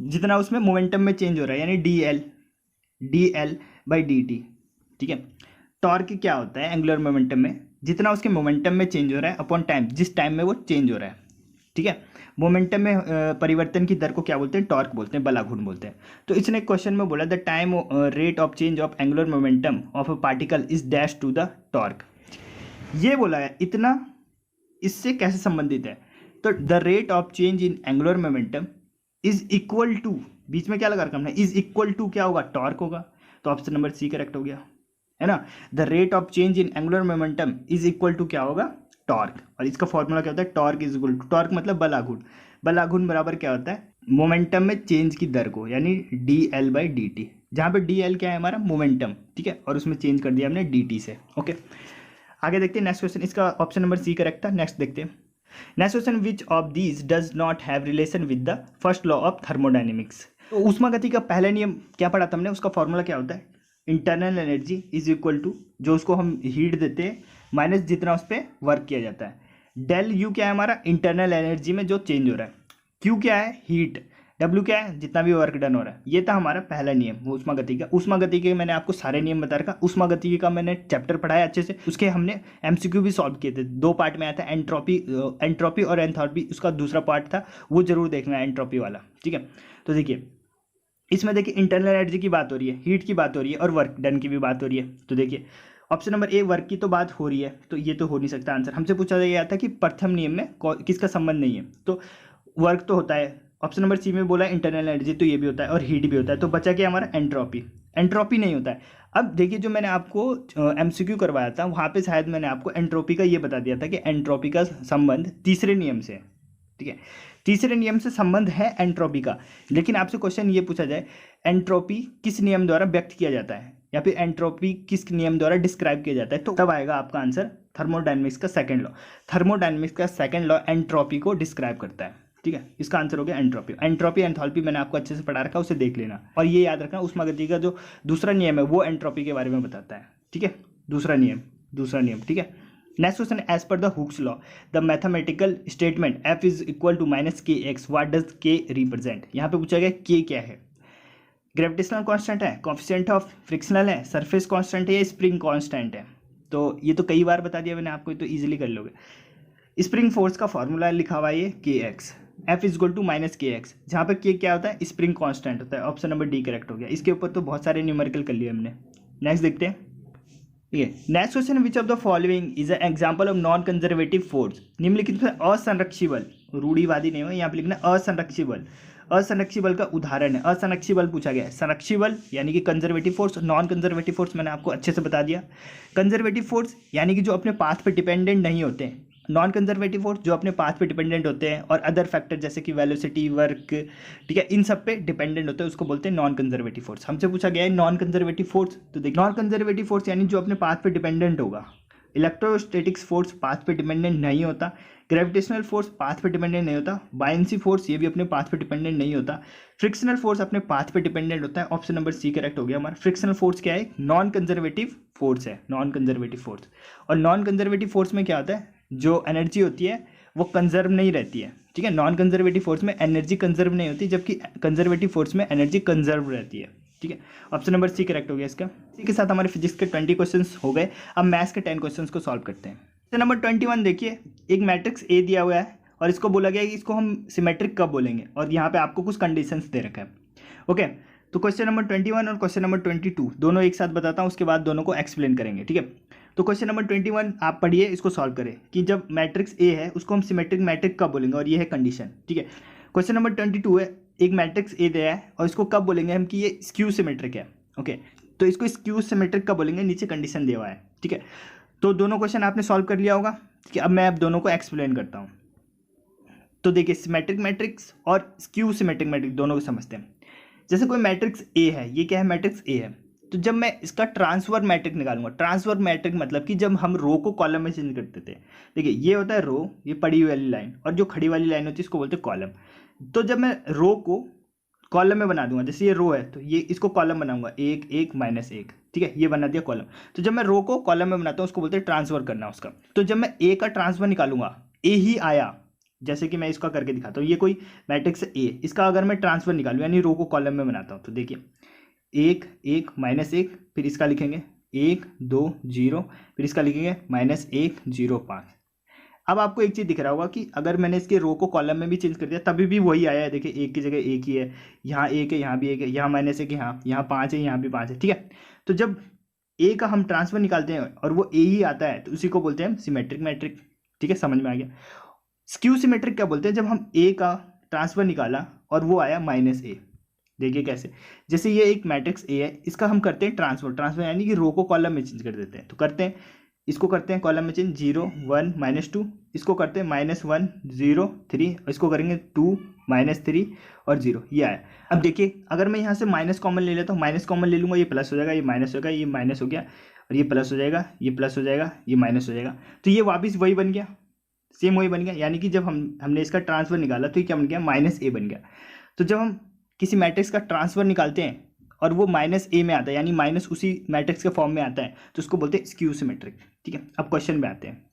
जितना उसमें मोमेंटम में चेंज हो रहा है, यानी dl/dt। ठीक है, टॉर्क क्या होता है एंगुलर मोमेंटम में, जितना उसके मोमेंटम में चेंज हो रहा है अपॉन टाइम, जिस टाइम में वो चेंज हो रहा है। ठीक है, मोमेंटम में परिवर्तन की दर को क्या बोलते हैं, टॉर्क बोलते हैं, बलाघूर्ण बोलते हैं। तो इसने क्वेश्चन में बोला the time rate of change of angular momentum of a particle is dash to the torque. ये बोला है इतना, इससे कैसे संबंधित है, तो the rate of change in angular momentum is equal to, बीच में क्या लगा रखा हमने, इज इक्वल टू क्या होगा, टॉर्क होगा। तो ऑप्शन नंबर सी करेक्ट हो गया, है ना। The rate of change in angular momentum is equal to क्या होगा, टॉर्क। और इसका फॉर्मूला क्या होता है, torque is equal to, torque मतलब बलाघूर्ण बराबर क्या होता है, मोमेंटम में चेंज की दर को, यानी dl/dt, जहाँ पे dl क्या है हमारा मोमेंटम। ठीक है, और उसमें चेंज कर दिया हमने dt से। ओके, आगे देखते हैं नेक्स्ट क्वेश्चन, इसका ऑप्शन नंबर सी करेक्ट था। नेक्स्ट देखते हैं next question, which of these does not have relation with the first law of thermodynamics. तो ऊष्मागति का पहला नियम क्या पढ़ा था हमने, उसका फॉर्मूला क्या होता है, internal energy is equal to जो उसको हम हीट देते हैं माइनस जितना उस पर वर्क किया जाता है। डेल यू क्या है हमारा, इंटरनल एनर्जी में जो चेंज हो रहा है, क्यू क्या है हीट, डब्ल्यू क्या है जितना भी वर्क डन हो रहा है। ये था हमारा पहला नियम ऊष्मागति का। ऊष्मागति के मैंने आपको सारे नियम बता रखा, ऊष्मागति का मैंने चैप्टर पढ़ाया अच्छे से, उसके हमने एमसीक्यू भी सॉल्व किए थे, 2 पार्ट में आया था, एंट्रोपी और एंथैल्पी, उसका दूसरा पार्ट था, वो जरूर देखना है एंट्रोपी वाला। ठीक है, तो देखिए इसमें देखिए इंटरनल एनर्जी की बात हो रही है, हीट की बात हो रही है और वर्क डन की भी बात हो रही है। तो देखिए ऑप्शन नंबर ए वर्क की तो बात हो रही है, तो ये तो हो नहीं सकता आंसर। हमसे पूछा गया था कि प्रथम नियम में किसका संबंध नहीं है, तो वर्क तो होता है। ऑप्शन नंबर सी में बोला इंटरनल एनर्जी, तो ये भी होता है और हीट भी होता है। तो बचा क्या हमारा, एंट्रोपी नहीं होता है। अब देखिए जो मैंने आपको एमसीक्यू करवाया था वहाँ पे शायद मैंने आपको एंट्रोपी का ये बता दिया था कि एंट्रोपी का संबंध तीसरे नियम से है। ठीक है, तीसरे नियम से संबंध है एंट्रोपी का, लेकिन आपसे क्वेश्चन ये पूछा जाए एंट्रोपी किस नियम द्वारा व्यक्त किया जाता है, या फिर एंट्रोपी किस नियम द्वारा डिस्क्राइब किया जाता है, तो तब आएगा आपका आंसर थर्मोडायनेमिक्स का सेकंड लॉ। थर्मोडायनेमिक्स का सेकंड लॉ एंट्रोपी को डिस्क्राइब करता है, ठीक है। इसका आंसर हो गया एंट्रोपी। एंट्रोपी एंथैल्पी मैंने आपको अच्छे से पढ़ा रखा है, उसे देख लेना। और ये याद रखना ऊष्मागतिकी का जो दूसरा नियम है वो एंट्रोपी के बारे में बताता है, ठीक है। दूसरा नियम, ठीक है। Next question, as per the Hooke's law the mathematical statement F is equal to minus K X, what does K represent. यहाँ पे पूछा गया के क्या है। ग्रेविटेशनल कांस्टेंट है, कोएफिशिएंट ऑफ फ्रिक्शनल है, सरफेस कांस्टेंट है या स्प्रिंग कांस्टेंट है। तो ये तो कई बार बता दिया मैंने आपको, तो इजीली कर लोगे। स्प्रिंग फोर्स का फॉर्मूला लिखा हुआ है ये K X, F is equal to minus K X, जहाँ पर के क्या होता है, स्प्रिंग कांस्टेंट होता है। ऑप्शन नंबर डी करेक्ट हो गया। इसके ऊपर तो बहुत सारे न्यूमेरिकल कर लिए हमने। नेक्स्ट देखते हैं, ठीक है। Next question, which of the following is an example of non conservative force. निम्नलिखित में असंरक्षी बल, रूढ़िवादी नहीं हो, यहाँ पे लिखना असंरक्षी बल, असंरक्षी बल का उदाहरण है। असंरक्षी बल पूछा गया है। संरक्षी बल यानी कि conservative force, non conservative force मैंने आपको अच्छे से बता दिया। कंजर्वेटिव फोर्स यानी कि जो अपने पाथ पे डिपेंडेंट नहीं होते हैं। नॉन कंजर्वेटिव फोर्स जो अपने पाथ पे डिपेंडेंट होते हैं और अदर फैक्टर जैसे कि वेलोसिटी, वर्क, ठीक है, इन सब पे डिपेंडेंट होते हैं, उसको बोलते हैं नॉन कंजर्वेटिव फोर्स। हमसे पूछा गया है नॉन कंजर्वेटिव फोर्स, तो देखिए नॉन कंजर्वेटिव फोर्स यानी जो अपने पाथ पे डिपेंडेंट होगा। इलेक्ट्रोस्टैटिक्स फोर्स पाथ पे डिपेंडेंट नहीं होता, ग्रेविटेशनल फोर्स पाथ पे डिपेंडेंट नहीं होता, बायनेंसी फोर्स ये भी अपने पाथ पे डिपेंडेंट नहीं होता, फ्रिक्शनल फोर्स अपने पाथ पे डिपेंडेंट होता है। ऑप्शन नंबर सी करेक्ट हो गया हमारा। फ्रिक्शनल फोर्स क्या है, नॉन कंजर्वेटिव फोर्स है, नॉन कंजर्वेटिव फोर्स। और नॉन कंजर्वेटिव फोर्स में क्या होता है, जो एनर्जी होती है वो कंजर्व नहीं रहती है, ठीक है। नॉन कंजर्वेटिव फोर्स में एनर्जी कंजर्व नहीं होती, जबकि कंजर्वेटिव फोर्स में एनर्जी कंजर्व रहती है, ठीक है। ऑप्शन नंबर सी करेक्ट हो गया इसका। इसी के साथ हमारे फिजिक्स के 20 क्वेश्चंस हो गए। अब मैथ्स के 10 क्वेश्चंस को सॉल्व करते हैं। क्वेश्चन नंबर 21 देखिए, एक मैट्रिक्स ए दिया हुआ है और इसको बोला गया है कि इसको हम सिमेट्रिक कब बोलेंगे, और यहाँ पे आपको कुछ कंडीशंस दे रखा है, ओके। तो क्वेश्चन नंबर 21 और क्वेश्चन नंबर 22 दोनों एक साथ बताता हूँ, उसके बाद दोनों को एक्सप्लेन करेंगे, ठीक है। तो क्वेश्चन नंबर 21 आप पढ़िए, इसको सॉल्व करें कि जब मैट्रिक्स ए है उसको हम सिमेट्रिक मैट्रिक कब बोलेंगे, और ये है कंडीशन, ठीक है। क्वेश्चन नंबर 22 है, एक मैट्रिक्स ए दिया है और इसको कब बोलेंगे हम कि ये स्क्यू सिमेट्रिक है, ओके। तो इसको स्क्यू सिमेट्रिक कब बोलेंगे, नीचे कंडीशन दिया हुआ है, ठीक है। तो दोनों क्वेश्चन आपने सॉल्व कर लिया होगा, ठीक है। अब मैं दोनों को एक्सप्लेन करता हूँ। तो देखिए सिमेट्रिक मैट्रिक्स और स्क्यू सिमेट्रिक मैट्रिक्स दोनों को समझते हैं। जैसे कोई मैट्रिक्स ए है, ये क्या है, मैट्रिक्स ए है, तो जब मैं इसका ट्रांसफर मैट्रिक निकालूंगा, ट्रांसफर मैट्रिक मतलब कि जब हम रो को कॉलम में चेंज करते थे, देखिए ये होता है रो, ये पड़ी हुई वाली लाइन, और जो खड़ी वाली लाइन होती है इसको बोलते हैं कॉलम। तो जब मैं रो को कॉलम में बना दूंगा, जैसे ये रो है तो ये इसको कॉलम बनाऊंगा, एक एक माइनस एक, ठीक है, ये बना दिया कॉलम। तो जब मैं रो को कॉलम में बनाता हूँ उसको बोलते हैं ट्रांसफर करना उसका। तो जब मैं ए का ट्रांसफर निकालूंगा, ए ही आया, जैसे कि मैं इसका करके दिखाता हूँ, ये कोई मैट्रिक्स ए, इसका अगर मैं ट्रांसफर निकालूँ यानी रो को कॉलम में बनाता हूँ, तो देखिए एक एक माइनस एक, फिर इसका लिखेंगे 1 2 0, फिर इसका लिखेंगे -1 0 5। अब आपको एक चीज़ दिख रहा होगा कि अगर मैंने इसके रो को कॉलम में भी चेंज कर दिया तभी भी वही आया है। देखिए एक की जगह एक ही है, यहाँ एक है, यहाँ भी एक है, यहाँ -1 यहाँ 5 है, यहाँ भी 5 है, ठीक है। तो जब ए का हम ट्रांसफर निकालते हैं और वो ए ही आता है तो उसी को बोलते हैं हम सिमेट्रिक मैट्रिक, ठीक है, समझ में आ गया। स्क्यू सिमेट्रिक क्या बोलते हैं, जब हम ए का ट्रांसफर निकाला और वो आया -a। देखिए कैसे, जैसे ये एक मैट्रिक्स ए है, इसका हम करते हैं ट्रांसफर यानी कि रो को कॉलम में चेंज कर देते हैं। तो करते हैं, इसको करते हैं कॉलम में चेंज, 0 1 -2, इसको करते हैं -1 0 3, और इसको करेंगे 2 -3 और 0, ये आया। अब देखिए अगर मैं यहाँ से माइनस कॉमन ले लेता हूँ, माइनस कॉमन ले लूँगा, ये प्लस हो जाएगा, ये माइनस होगा, ये माइनस हो गया, और ये प्लस हो जाएगा, ये प्लस हो जाएगा, ये माइनस हो जाएगा, तो ये वापस वही बन गया, सेम वही बन गया। यानी कि जब हमने इसका ट्रांसफर निकाला तो ये क्या बन गया, -a बन गया। तो जब हम किसी मैट्रिक्स का ट्रांसफर निकालते हैं और वो -a में आता है, यानी माइनस उसी मैट्रिक्स के फॉर्म में आता है, तो उसको बोलते हैं स्क्यू सिमेट्रिक, ठीक है। अब क्वेश्चन में आते हैं।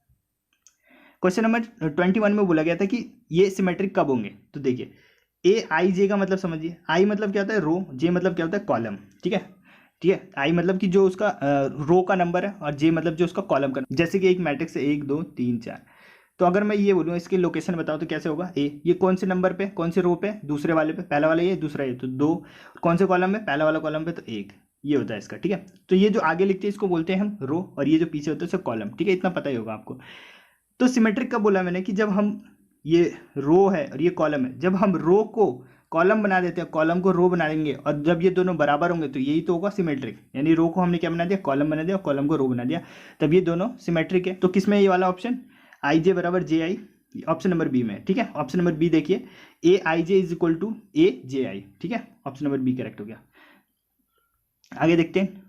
क्वेश्चन नंबर 21 में बोला गया था कि ये सिमेट्रिक कब होंगे। तो देखिए ए आई जे का मतलब समझिए, आई मतलब क्या होता है रो, जे मतलब क्या होता है कॉलम, ठीक है, ठीक है। आई मतलब कि जो उसका रो का नंबर है, और जे मतलब जो उसका कॉलम का, जैसे कि एक मैट्रिक्स है 1 2 3 4। तो अगर मैं ये बोलूँ इसकी लोकेशन बताओ तो कैसे होगा, ए ये कौन से नंबर पे, कौन से रो पे, दूसरे वाले पे, पहला वाला ये दूसरा ये, तो 2, कौन से कॉलम में, पहला वाला कॉलम पे, तो 1, ये होता है इसका, ठीक है। तो ये जो आगे लिखते हैं इसको बोलते हैं हम रो, और ये जो पीछे होता है उसको कॉलम, ठीक है, इतना पता ही होगा आपको। तो सिमेट्रिक कब बोला मैंने कि जब हम ये रो है और ये कॉलम है, जब हम रो को कॉलम बना देते हैं, कॉलम को रो बना देंगे, और जब ये दोनों बराबर होंगे तो यही तो होगा सिमेट्रिक। यानी रो को हमने क्या बना दिया, कॉलम बना दिया, और कॉलम को रो बना दिया, तब ये दोनों सिमेट्रिक है। तो किसमें ये वाला ऑप्शन आई जे बराबर जे आई, ऑप्शन नंबर बी में, ठीक है। ऑप्शन नंबर बी देखिए, ए आई जे इज इक्वल टू ए जे आई, ठीक है, ऑप्शन नंबर बी करेक्ट हो गया। आगे देखते हैं।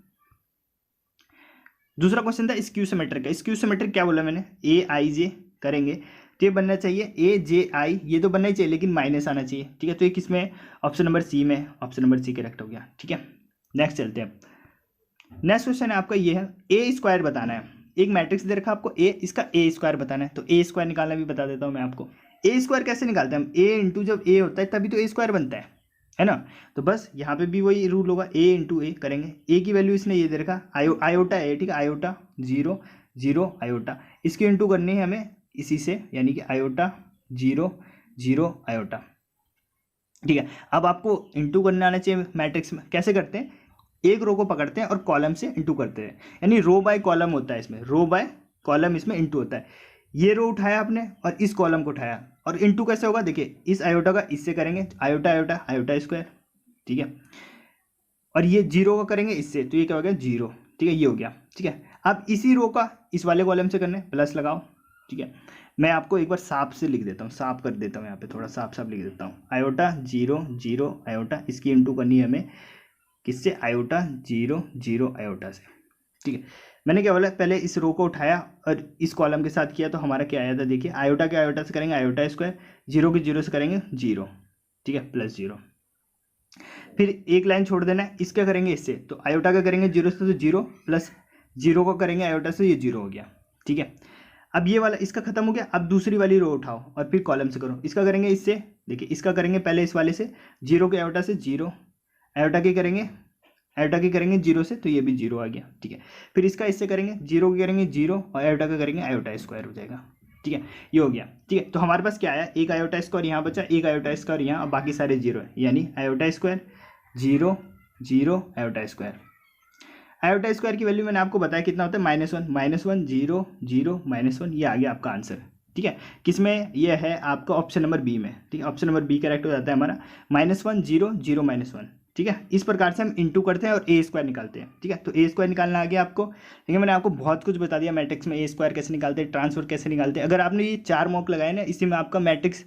दूसरा क्वेश्चन था स्क्यू सिमेट्रिक का। स्क्यू सिमेट्रिक क्या बोला मैंने, ए आई जे करेंगे तो ये बनना चाहिए ए जे आई, ये तो बनना ही चाहिए लेकिन माइनस आना चाहिए, ठीक है। तो ये किस में, ऑप्शन नंबर सी में, ऑप्शन नंबर सी करेक्ट हो गया, ठीक है। नेक्स्ट चलते हैं। नेक्स्ट क्वेश्चन है आपका ये है, ए स्क्वायर बताना है। एक मैट्रिक्स दे रखा आपको ए, इसका ए स्क्वायर बताना है, तो ए स्क्वायर निकालना भी बता देता हूँ मैं आपको। ए स्क्वायर कैसे निकालते हैं हम, ए इंटू जब ए होता है तभी तो ए स्क्वायर बनता है ना। तो बस यहाँ पे भी वही रूल होगा, ए इंटू ए करेंगे। ए की वैल्यू इसने ये दे रखा आयोटा है, ठीक है, आयोटा 0 0 आयोटा, इसकी इंटू करनी है हमें इसी से, यानी कि आयोटा 0 0 आयोटा, ठीक है। अब आपको इंटू करने आना चाहिए मैट्रिक्स में। कैसे करते हैं, एक रो को पकड़ते हैं और कॉलम से इंटू करते हैं, यानी रो बाय कॉलम होता है इसमें, रो बाय कॉलम इसमें इंटू होता है। ये रो उठाया आपने और इस कॉलम को उठाया, और इंटू कैसे होगा, देखिए इस आयोटा का इससे करेंगे, आयोटा आयोटा आयोटा स्क्वायर, ठीक है। और ये 0 का करेंगे इससे, तो ये क्या हो गया 0, ठीक है, ये हो गया, ठीक है। अब इसी रो का इस वाले कॉलम से करने, प्लस लगाओ, ठीक है। मैं आपको एक बार साफ से लिख देता हूँ, साफ कर देता हूँ यहाँ पे, थोड़ा साफ साफ लिख देता हूँ। आयोटा 0 0 आयोटा, इसकी इंटू करनी है हमें किससे, आयोटा 0 0 आयोटा से, ठीक है। मैंने क्या बोला, पहले इस रो को उठाया और इस कॉलम के साथ किया, तो हमारा क्या आया था, देखिए आयोटा के आयोटा से करेंगे आयोटा स्क्वायर, 0 के 0 से करेंगे 0, ठीक है, प्लस 0। फिर एक लाइन छोड़ देना है, इसका करेंगे इससे, तो आयोटा का करेंगे 0 से तो 0, प्लस 0 को करेंगे आयोटा से, ये 0 हो गया, ठीक है। अब ये वाला इसका खत्म हो गया, अब दूसरी वाली रो उठाओ और फिर कॉलम से करो। इसका करेंगे इससे, देखिए इसका करेंगे पहले इस वाले से, 0 के आयोटा से 0, आयोटा की करेंगे 0 से, तो ये भी 0 आ गया, ठीक है। फिर इसका इससे करेंगे, 0 की करेंगे 0 और आयोटा का करेंगे आयोटा स्क्वायर हो जाएगा, ठीक है, ये हो गया, ठीक है। तो हमारे पास क्या आया, एक आयोटा स्क्वायर यहाँ बचा, एक आयोटा स्क्वायर यहाँ, और बाकी सारे 0 है, यानी iota square 0 0 iota square. Iota square की वैल्यू मैंने आपको बताया कितना होता है, -1 0 0 -1, ये आ गया आपका आंसर, ठीक है। किसमें, ये है आपका ऑप्शन नंबर बी में, ठीक है, ऑप्शन नंबर बी करेक्ट हो जाता है हमारा, -1 0 0 -1, ठीक है। इस प्रकार से हम इंटू करते हैं और ए स्क्वायर निकालते हैं, ठीक है। तो ए स्क्वायर निकालना आ गया आपको, ठीक है। मैंने आपको बहुत कुछ बता दिया मैट्रिक्स में ए स्क्वायर कैसे निकालते हैं, ट्रांसफर कैसे निकालते हैं। अगर आपने ये 4 मॉक लगाए ना, इसी में आपका मैट्रिक्स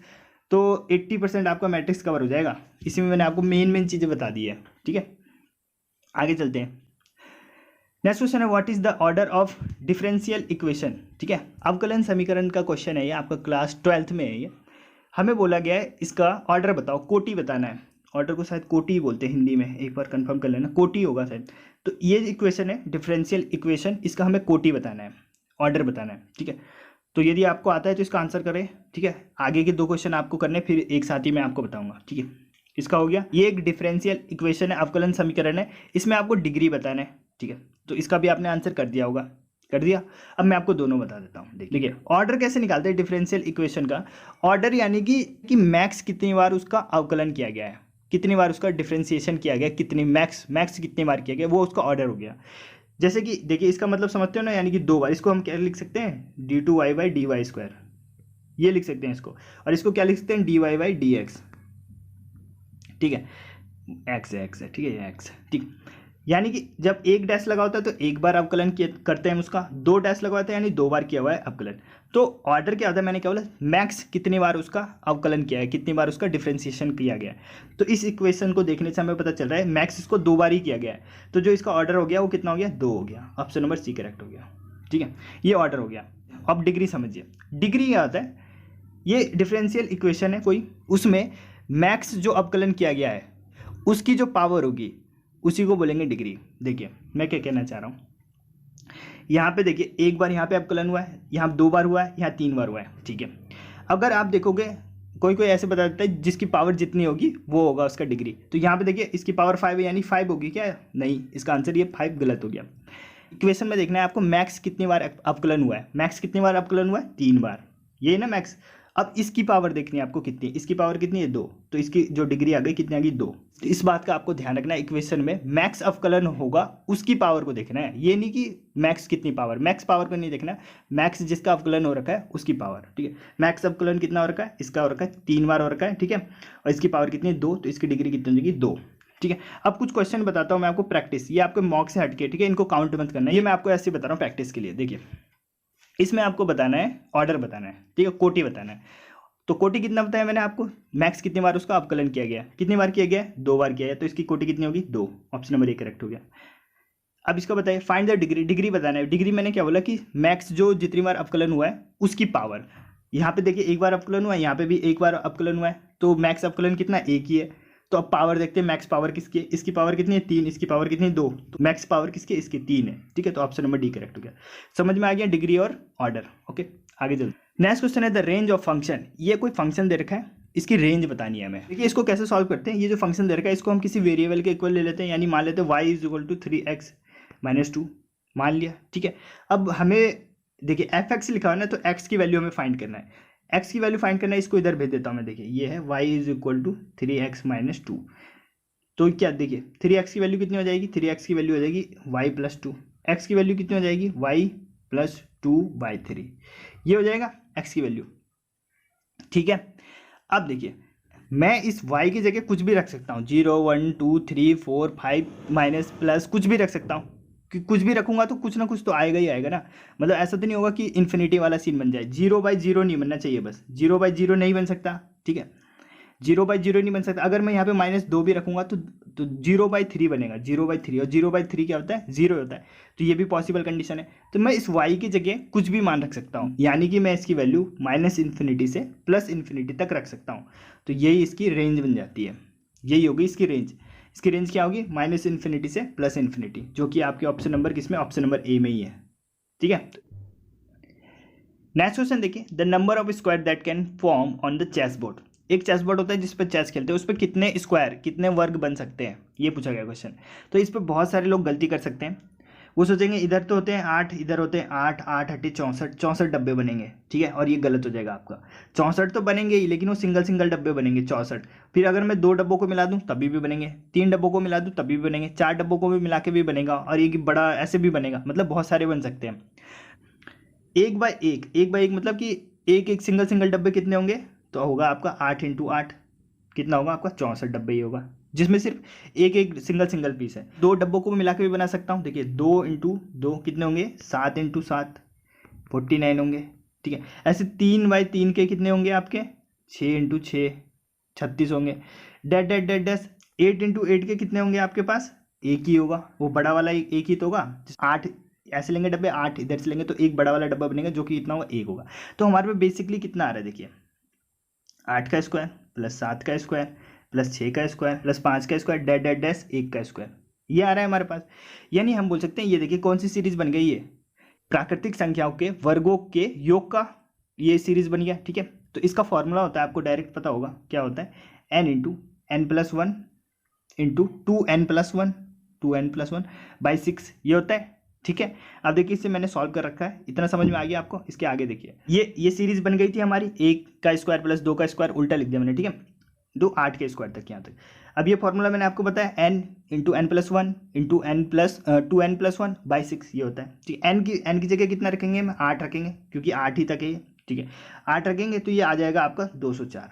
तो 80% आपका मैट्रिक्स कवर हो जाएगा। इसी में मैंने आपको मेन चीज़ें बता दी है, ठीक है। आगे चलते हैं। नेक्स्ट क्वेश्चन है, what is the order of differential equation, ठीक है। अवकलन समीकरण का क्वेश्चन है ये, आपका क्लास 12th में है ये। हमें बोला गया है इसका ऑर्डर बताओ, कोटि बताना है। ऑर्डर को शायद कोटि ही बोलते हैं हिंदी में, एक बार कंफर्म कर लेना, कोटि होगा शायद। तो ये इक्वेशन है डिफरेंशियल इक्वेशन, इसका हमें कोटि बताना है, ऑर्डर बताना है, ठीक है। तो यदि आपको आता है तो इसका आंसर करें, ठीक है। आगे के 2 क्वेश्चन आपको करने, फिर एक साथ ही मैं आपको बताऊंगा, ठीक है। इसका हो गया, ये एक डिफरेंशियल इक्वेशन है, अवकलन समीकरण है, इसमें आपको डिग्री बताना है, ठीक है। तो इसका भी आपने आंसर कर दिया होगा, कर दिया। अब मैं आपको दोनों बता देता हूँ, देखिए ऑर्डर कैसे निकालते हैं डिफरेंशियल इक्वेशन का। ऑर्डर यानी कि मैक्स कितनी बार उसका अवकलन किया गया है, कितनी बार उसका डिफरेंशिएशन किया गया, कितनी मैक्स कितनी बार किया गया, वो उसका ऑर्डर हो गया। जैसे कि देखिए इसका मतलब समझते हो ना, यानी कि 2 बार। इसको हम क्या लिख सकते हैं, d2y/dy², ये लिख सकते हैं इसको। और इसको क्या लिख सकते हैं, dy/dx, ठीक है, x है, ठीक है, ये x है, ठीक। यानी कि जब एक डैश लगा होता है तो एक बार अवकलन करते हैं उसका, 2 डैश लगवाते हैं यानी 2 बार किया हुआ है अवकलन। तो ऑर्डर क्या होता है, मैंने क्या बोला, मैक्स कितनी बार उसका अवकलन किया है, कितनी बार उसका डिफरेंशिएशन किया गया है। तो इस इक्वेशन को देखने से हमें पता चल रहा है मैक्स इसको 2 बार ही किया गया है। तो जो इसका ऑर्डर हो गया वो कितना हो गया, 2 हो गया, ऑप्शन नंबर सी करेक्ट हो गया, ठीक है। ये ऑर्डर हो गया। अब डिग्री समझिए, डिग्री क्या होता है, ये डिफरेंशियल इक्वेशन है कोई, उसमें मैक्स जो अवकलन किया गया है उसकी जो पावर होगी उसी को बोलेंगे डिग्री। देखिए मैं क्या कहना चाह रहा हूँ, यहाँ पे देखिए एक बार यहाँ पे अवकलन हुआ है, यहाँ 2 बार हुआ है, यहाँ 3 बार हुआ है, ठीक है। अगर आप देखोगे कोई ऐसे बता देता है जिसकी पावर जितनी होगी वो होगा उसका डिग्री। तो यहाँ पे देखिए इसकी पावर 5 है यानी 5 होगी क्या, नहीं, इसका आंसर ये 5 गलत हो गया। इक्वेशन में देखना है आपको मैक्स कितनी बार अवकलन हुआ है, मैक्स कितनी बार अवकलन हुआ है, 3 बार, ये ना मैक्स। अब इसकी पावर देखनी है आपको कितनी, इसकी पावर कितनी है 2, तो इसकी जो डिग्री आ गई कितनी आ गई 2। तो इस बात का आपको ध्यान रखना है, इक्वेशन में मैक्स अवकलन होगा उसकी पावर को देखना है, ये नहीं कि मैक्स कितनी पावर, मैक्स पावर को नहीं देखना है, मैक्स जिसका अवकलन हो रखा है उसकी पावर, ठीक है। मैक्स अवकलन कितना हो रखा है, इसका हो रखा है 3 बार हो रखा है, ठीक है, और इसकी पावर कितनी है 2, तो इसकी डिग्री कितनी हो जाएगी 2, ठीक है। अब कुछ क्वेश्चन बताता हूँ मैं आपको प्रैक्टिस, ये आपके मॉक से हटके, ठीक है, इनको काउंट मत करना, ये मैं आपको ऐसे बता रहा हूँ प्रैक्टिस के लिए। देखिए इसमें आपको बताना है, ऑर्डर बताना है, ठीक है, कोटि बताना है। तो कोटि कितना बताया मैंने आपको, मैक्स कितनी बार उसका अवकलन किया गया, कितनी बार किया गया, 2 बार किया है, तो इसकी कोटि कितनी होगी 2, ऑप्शन नंबर ए करेक्ट हो गया। अब इसका बताइए फाइंड द डिग्री, डिग्री बताना है। डिग्री मैंने क्या बोला कि मैक्स जो जितनी बार अवकलन हुआ है उसकी पावर। यहाँ पे देखिए एक बार अवकलन हुआ है, यहाँ पे भी एक बार अवकलन हुआ है, तो मैक्स अवकलन कितना, एक ही है। तो अब पावर देखते हैं, मैक्स पावर किसकी है, इसकी पावर कितनी है 3, इसकी पावर कितनी है 2, तो मैक्स पावर किसकी है, इसकी 3 है। ठीक है, तो ऑप्शन नंबर डी करेक्ट हो गया। समझ में आ गया डिग्री और ऑर्डर। ओके, आगे चलते। नेक्स्ट क्वेश्चन है द रेंज ऑफ फंक्शन। ये कोई फंक्शन दे रखा है, इसकी रेंज बतानी है हमें। देखिए इसको कैसे सॉल्व करते हैं। ये जो फंक्शन दे रखा है इसको हम किसी वेरिएबल के इक्वल ले लेते हैं, यानी मान लेते हैं y is equal to 3x - 2 मान लिया। ठीक है, अब हमें देखिए f(x) लिखा हुआ है ना, तो x की वैल्यू हमें फाइंड करना है। x की वैल्यू फाइंड करना है, इसको इधर भेज देता हूँ मैं। देखिए ये है y is equal to 3x - 2, तो क्या देखिए 3x की वैल्यू कितनी हो जाएगी, 3x की वैल्यू हो जाएगी y + 2, x की वैल्यू कितनी हो जाएगी y + 2/3, ये हो जाएगा x की वैल्यू। ठीक है, अब देखिए मैं इस y की जगह कुछ भी रख सकता हूँ, 0 1 2 3 4 5 माइनस प्लस कुछ भी रख सकता हूँ, कि कुछ भी रखूंगा तो कुछ ना कुछ तो आएगा ही आएगा ना। मतलब ऐसा तो नहीं होगा कि इन्फिनिटी वाला सीन बन जाए। 0/0 नहीं बनना चाहिए, बस 0/0 नहीं बन सकता। ठीक है, 0/0 नहीं बन सकता। अगर मैं यहाँ पे -2 भी रखूंगा तो 0/3 बनेगा, 0/3, और 0/3 क्या होता है, 0 होता है। तो ये भी पॉसिबल कंडीशन है। तो मैं इस y की जगह कुछ भी मान रख सकता हूँ, यानी कि मैं इसकी वैल्यू -∞ से +∞ तक रख सकता हूँ। तो यही इसकी रेंज बन जाती है, यही होगी इसकी रेंज। इसकी रेंज क्या होगी, -∞ से +∞, जो कि आपके ऑप्शन नंबर किसमें, ऑप्शन नंबर ए में ही है। ठीक है, नेक्स्ट क्वेश्चन देखिए, the number of square that can form on the chess board. एक चेस बोर्ड होता है जिस पर चेस खेलते हैं, उस पर कितने स्क्वायर, कितने वर्ग बन सकते हैं, ये पूछा गया क्वेश्चन। तो इस पर बहुत सारे लोग गलती कर सकते हैं। वो सोचेंगे इधर तो होते हैं 8, इधर होते हैं 8, 8 8 64, 64 डब्बे बनेंगे। ठीक है, और ये गलत हो जाएगा आपका। 64 तो बनेंगे ही, लेकिन वो सिंगल डब्बे बनेंगे 64। फिर अगर मैं 2 डब्बों को मिला दूं तभी भी बनेंगे, 3 डब्बों को मिला दूं तभी भी बनेंगे, 4 डब्बों को भी मिला के भी बनेगा, और ये बड़ा ऐसे भी बनेगा। मतलब बहुत सारे बन सकते हैं। 1/1 मतलब कि एक सिंगल डब्बे कितने होंगे, तो होगा आपका 8 × 8 कितना होगा आपका 64 डब्बे ही होगा, जिसमें सिर्फ एक सिंगल पीस है। 2 डब्बों को मिला के भी बना सकता हूँ। देखिए 2 × 2 कितने होंगे, 7 × 7 49 होंगे। ठीक है, ऐसे 3/3 के कितने होंगे आपके, 6 × 6 36 होंगे। डैश 8 × 8 के कितने होंगे आपके पास, एक ही होगा, वो बड़ा वाला एक ही तो होगा। 8 ऐसे लेंगे डब्बे, 8 इधर से लेंगे तो एक बड़ा वाला डब्बा बनेगा, जो कि इतना होगा, एक होगा। तो हमारे पे बेसिकली कितना आ रहा है, देखिए 8 का स्क्वायर प्लस 7 का स्क्वायर प्लस 6 का स्क्वायर प्लस 5 का स्क्वायर डैश 1 का स्क्वायर, ये आ रहा है हमारे पास। यानी हम बोल सकते हैं, ये देखिए कौन सी सीरीज बन गई है, प्राकृतिक संख्याओं के वर्गों के योग का ये सीरीज बन गया। ठीक है, तो इसका फॉर्मूला होता है, आपको डायरेक्ट पता होगा क्या होता है, n × n+1 × 2n+1 2n+1/6 ये होता है। ठीक है, अब देखिए इसे मैंने सॉल्व कर रखा है, इतना समझ में आ गया आपको। इसके आगे देखिए ये सीरीज बन गई थी हमारी, 1 का स्क्वायर प्लस 2 का स्क्वायर, उल्टा लिख दिया मैंने। ठीक है, 2 8 के स्क्वायर तक यहाँ तक। अब ये फॉर्मूला मैंने आपको बताया, n × n+1 × 2n+1/6 ये होता है। ठीक है, n की जगह कितना रखेंगे, हम 8 रखेंगे, क्योंकि 8 ही तक है। ठीक है, 8 रखेंगे तो ये आ जाएगा आपका 204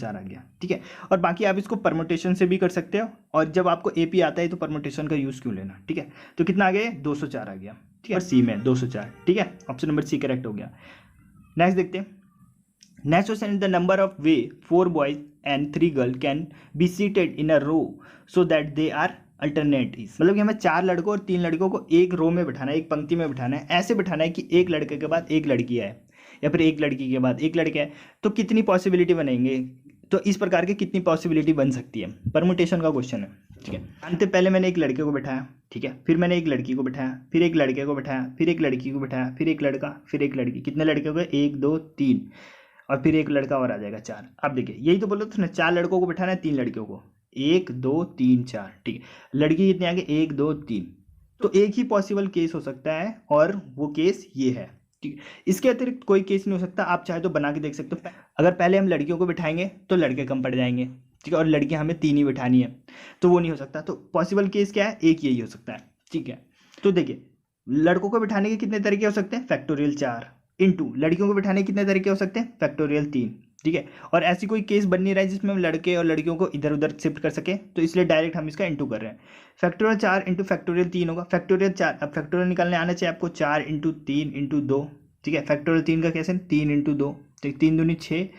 आ गया। ठीक है, और बाकी आप इसको परमुटेशन से भी कर सकते हो, और जब आपको एपी आता है तो परमुटेशन का यूज़ क्यों लेना। ठीक है, तो कितना आ गया, 204 आ गया। ठीक है, और सी में 204। ठीक है, ऑप्शन नंबर सी करेक्ट हो गया। नेक्स्ट देखते हैं, next question, the number of way 4 boys and 3 girl can be seated in a row so that they are alternative. मतलब कि हमें 4 लड़कों और 3 लड़कों को एक रो में बिठाना है, एक पंक्ति में बिठाना है। ऐसे बिठाना है कि एक लड़के के बाद एक लड़की है, या फिर एक लड़की के बाद एक लड़का है। तो कितनी पॉसिबिलिटी बनेंगे, तो इस प्रकार के कितनी पॉसिबिलिटी बन सकती है, परमुटेशन का क्वेश्चन है। ठीक है, जानते पहले मैंने एक लड़के को बैठाया, ठीक है, फिर मैंने एक लड़की को बैठाया, फिर एक लड़के को बैठाया, फिर एक लड़की को बैठाया, फिर एक लड़का, फिर एक लड़की। कितने लड़के हो गए, 1 2 3, और फिर एक लड़का और आ जाएगा 4। अब देखिए यही तो बोलो तो ना, 4 लड़कों को बैठाना है, 3 लड़कियों को, 1 2 3 4। ठीक है, लड़की कितने आगे, 1 2 3। तो एक ही पॉसिबल केस हो सकता है, और वो केस ये है। ठीक है, इसके अतिरिक्त कोई केस नहीं हो सकता। आप चाहे तो बना के देख सकते हो। अगर पहले हम लड़कियों को बिठाएंगे तो लड़के कम पड़ जाएंगे। ठीक है, और लड़कियां हमें 3 ही बिठानी है, तो वो नहीं हो सकता। तो पॉसिबल केस क्या है, एक यही हो सकता है। ठीक है, तो देखिए लड़कों को बिठाने के कितने तरीके हो सकते हैं, फैक्टोरियल 4 इंटू लड़कियों को बिठाने के कितने तरीके हो सकते हैं, फैक्टोरियल 3। ठीक है, और ऐसी कोई केस बन नहीं रहा है जिसमें हम लड़के और लड़कियों को इधर उधर शिफ्ट कर सके, तो इसलिए डायरेक्ट हम इसका इंटू कर रहे हैं। फैक्टोरियल 4 इंटू फैक्टोरियल 3 होगा। फैक्टोरियल 4, अब फैक्टोरियल निकालने आना चाहिए आपको, 4 × 3 × 2। ठीक है, फैक्टोरियल 3 का कैसे, 3 × 2, 3 दूनी 6,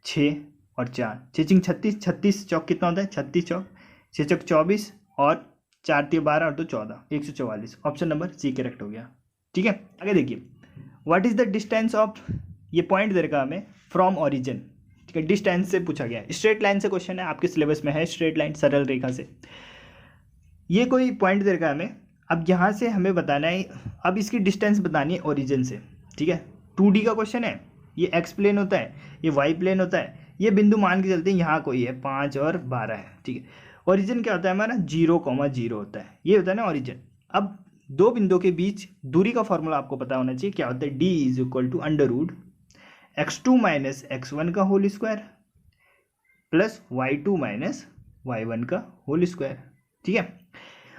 6 और 4, 6 × 36, 36 चौक कितना होता है, 36 चौक 6 चौक 24, और 4 3 12 और 2 14, 144। ऑप्शन नंबर सी करेक्ट हो गया। ठीक है, आगे देखिए, what is the distance of, ये पॉइंट दे रखा हमें फ्रॉम ओरिजिन। ठीक है, डिस्टेंस से पूछा गया है, स्ट्रेट लाइन से क्वेश्चन है, आपके सिलेबस में है स्ट्रेट लाइन, सरल रेखा से। ये कोई पॉइंट दे रखा है हमें, अब यहाँ से हमें बताना है, अब इसकी डिस्टेंस बतानी है ओरिजिन से। ठीक है, 2D का क्वेश्चन है, ये एक्स प्लेन होता है, ये वाई प्लेन होता है, ये बिंदु मान के चलते हैं यहाँ कोई है 5 और 12 है। ठीक है, ओरिजिन क्या होता है हमारा 0,0 होता है, ये होता है ना ओरिजिन। अब दो बिंदुओं के बीच दूरी का फॉर्मूला आपको पता होना चाहिए, क्या होता है, d = √x2 - x1 का whole square plus y2 - y1 का होल स्क्वायर। ठीक है,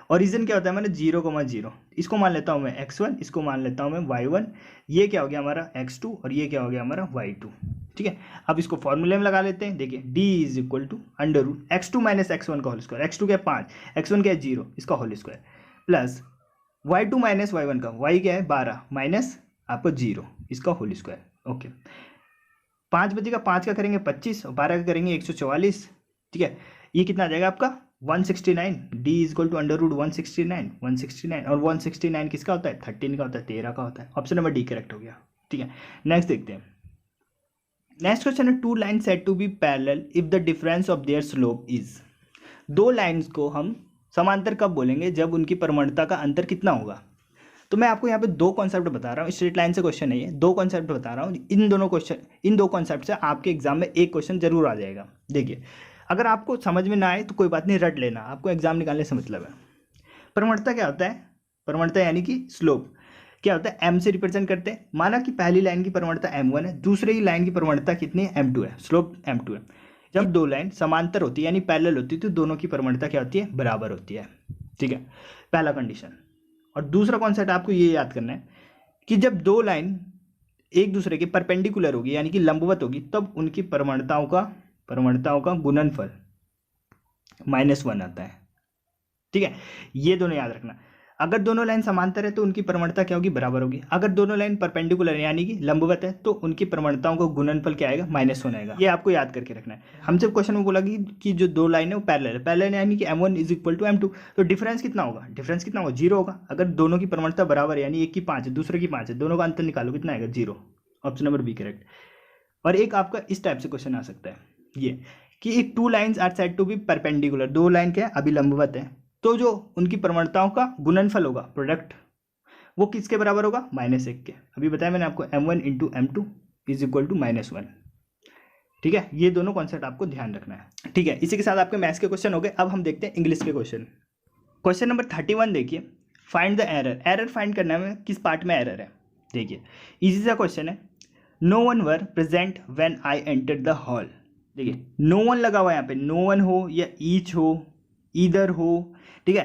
ओरिजिन क्या होता है हमारा 0,0, इसको मान लेता हूँ मैं x1, इसको मान लेता हूँ मैं y1, ये क्या हो गया हमारा x2 और ये क्या हो गया हमारा y2। ठीक है, अब इसको फॉर्मूले में लगा लेते हैं। देखिए d = √x2 - x1 का होल स्क्वायर, x2 क्या है 5, x1 क्या है 0, इसका whole square plus y2 - y1 का, y क्या है 12 माइनस आपको 0, इसका होल स्क्वायर। ओके, 5 बचेगा, 5 का करेंगे 25 और 12 का करेंगे 144। ठीक है, ये कितना आ जाएगा आपका 169, d = √169, 169 और 169 किसका होता है 13 का होता है, 13 का होता है। ऑप्शन नंबर डी करेक्ट हो गया। ठीक है, नेक्स्ट देखते हैं। नेक्स्ट क्वेश्चन है, 2 line said to be parallel if the difference of their slope is. दो लाइन्स को हम समांतर कब बोलेंगे, जब उनकी परमणता का अंतर कितना होगा। तो मैं आपको यहाँ पे दो कॉन्सेप्ट बता रहा हूँ, स्ट्रेट लाइन से क्वेश्चन है ये, दो कॉन्सेप्ट बता रहा हूँ। इन दो कॉन्सेप्ट से आपके एग्जाम में एक क्वेश्चन जरूर आ जाएगा। देखिए, अगर आपको समझ में ना आए तो कोई बात नहीं, रट लेना, आपको एग्जाम निकालने से मतलब है। परमणता क्या होता है, परमणता यानी कि स्लोप क्या होता है, m से रिप्रेजेंट करते हैं। माना कि पहली लाइन की परमणता m1 है, दूसरी लाइन की परमणता कितनी है m2 है, स्लोप m2 है। जब दो लाइन समांतर होती है यानी पैरेलल होती है तो दोनों की परमणता क्या होती है, बराबर होती है। ठीक है, पहला कंडीशन। और दूसरा कॉन्सेप्ट आपको ये याद करना है कि जब दो लाइन एक दूसरे के परपेंडिकुलर होगी यानी कि लंबवत होगी, तब उनकी परमणताओं का गुणनफल -1 आता है। ठीक है, ये दोनों याद रखना। अगर दोनों लाइन समांतर है तो उनकी परमणता क्या होगी, बराबर होगी। अगर दोनों लाइन परपेंडिकुलर यानी कि लंबवत है तो उनकी परमणताओं का गुणनफल क्या आएगा, -1 आएगा। ये आपको याद करके रखना है। हमसे क्वेश्चन में बोला कि जो दो लाइन है वो पैरेलल है, पैरेलल यानी कि m1 = m2, तो डिफरेंस कितना होगा, 0 होगा। अगर दोनों की परमणता बराबर है यानी एक की 5 है दूसरे की 5 है, दोनों का अंतर निकालो, कितना आएगा 0। Option number B correct. और एक आपका इस टाइप से क्वेश्चन आ सकता है ये कि 2 lines are said to be perpendicular, दो लाइन क्या है अभी लंबवत है, तो जो उनकी परमणताओं का गुणनफल होगा, प्रोडक्ट, वो किसके बराबर होगा, -1 के। अभी बताया मैंने आपको m1 × m2 = -1। ठीक है, ये दोनों कॉन्सेप्ट आपको ध्यान रखना है। ठीक है, इसी के साथ आपके मैथ्स के क्वेश्चन हो गए। अब हम देखते हैं इंग्लिश के क्वेश्चन। क्वेश्चन नंबर 31 देखिए, find the error. Error find करने में किस पार्ट में एरर है। देखिए, इजी सा क्वेश्चन है। No one were present when I entered the hall. देखिए, नो वन लगा हुआ है यहाँ पे, नो वन हो या ईच हो, ईदर हो। ठीक है,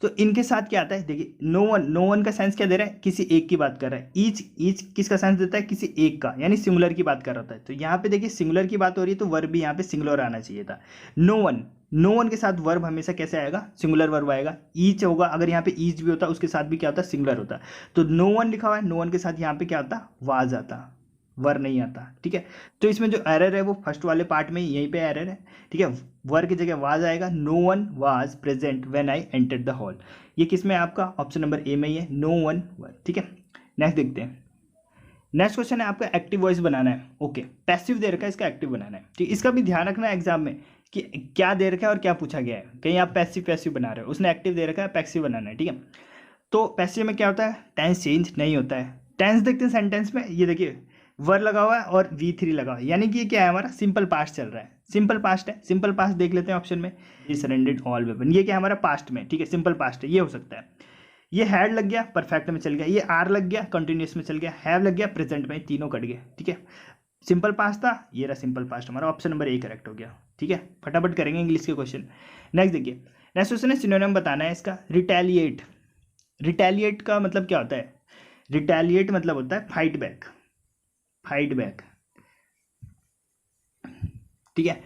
तो इनके साथ क्या आता है, देखिए नो वन का सेंस क्या दे रहा है, किसी एक की बात कर रहा है। ईच किसका सेंस देता है, किसी एक का, यानी सिंगुलर की बात कर रहा होता है। तो यहाँ पे देखिए सिंगुलर की बात हो रही है तो वर्ब भी यहाँ पे सिंगुलर आना चाहिए था। नो वन के साथ वर्ब हमेशा कैसे आएगा, सिंगुलर वर्ब आएगा। ईच होगा, अगर यहाँ पे ईच भी होता उसके साथ भी क्या होता, सिंगुलर होता। तो नो वन लिखा हुआ है, नो वन के साथ यहाँ पे क्या आता, वाज आता, वर नहीं आता। ठीक है, तो इसमें जो एरर है वो फर्स्ट वाले पार्ट में यहीं पे एरर है। ठीक है, वर की जगह वाज आएगा। No one was present when I entered the hall, ये किस में आपका ऑप्शन नंबर ए में ही है, नो वन वर। ठीक है, नेक्स्ट देखते हैं। नेक्स्ट क्वेश्चन है आपका एक्टिव वॉइस बनाना है। ओके, पैसिव दे रखा है, इसका एक्टिव बनाना है। ठीक, इसका भी ध्यान रखना है एग्जाम में कि क्या दे रखा है और क्या पूछा गया है। कहीं आप पैसिव बना रहे हो, उसने एक्टिव दे रखा है, पैसिव बनाना है। ठीक है, तो पैसिव में क्या होता है, टेंस चेंज नहीं होता है। टेंस देखते हैं सेंटेंस में, ये देखिए वर लगा हुआ है और V3 लगा हुआ है, यानी कि ये क्या है, हमारा सिंपल पास्ट चल रहा है। सिंपल पास्ट है, सिंपल पास्ट देख लेते हैं ऑप्शन में, ये सरेंडेड ऑल वेपन, ये क्या है हमारा पास्ट में। ठीक है, सिंपल पास्ट है, ये हो सकता है। ये हैड लग गया, परफेक्ट में चल गया। ये आर लग गया, कंटिन्यूस में चल गया। हैव लग गया, प्रेजेंट में, तीनों कट गए। ठीक है, सिंपल पास्ट था, ये रहा सिंपल पास्ट हमारा। ऑप्शन नंबर ए करेक्ट हो गया। ठीक है, फटाफट करेंगे इंग्लिश के क्वेश्चन। नेक्स्ट देखिए, नेक्स्ट क्वेश्चन है सिनोनिम बताना है इसका। रिटेलिएट, रिटेलिएट का मतलब क्या होता है, रिटेलिएट मतलब होता है फाइट बैक, फाइट बैक। ठीक है,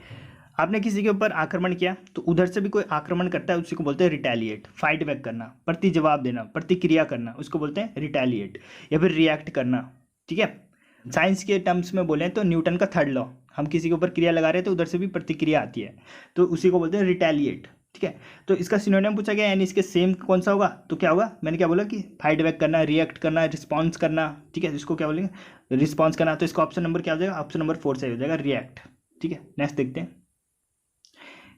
आपने किसी के ऊपर आक्रमण किया तो उधर से भी कोई आक्रमण करता है, उसी को बोलते हैं रिटेलिएट। फाइट बैक करना, प्रति जवाब देना, प्रतिक्रिया करना, उसको बोलते हैं रिटेलिएट, या फिर रिएक्ट करना। ठीक है, साइंस के टर्म्स में बोले तो न्यूटन का 3rd लॉ, हम किसी के ऊपर क्रिया लगा रहे हैं तो उधर से भी प्रतिक्रिया आती है, तो उसी को बोलते हैं रिटेलिएट। ठीक है। तो इसका सिनोनिम पूछा गया, यानी इसके सेम कौन सा होगा, तो क्या होगा, मैंने क्या बोला कि फाइट बैक करना, रिएक्ट करना, रिस्पॉन्स करना, ठीक है, इसको क्या बोलेंगे, रिस्पॉन्स करना। तो इसका ऑप्शन नंबर क्या हो जाएगा, ऑप्शन नंबर 4 सही हो जाएगा, रिएक्ट। ठीक है, नेक्स्ट देखते हैं।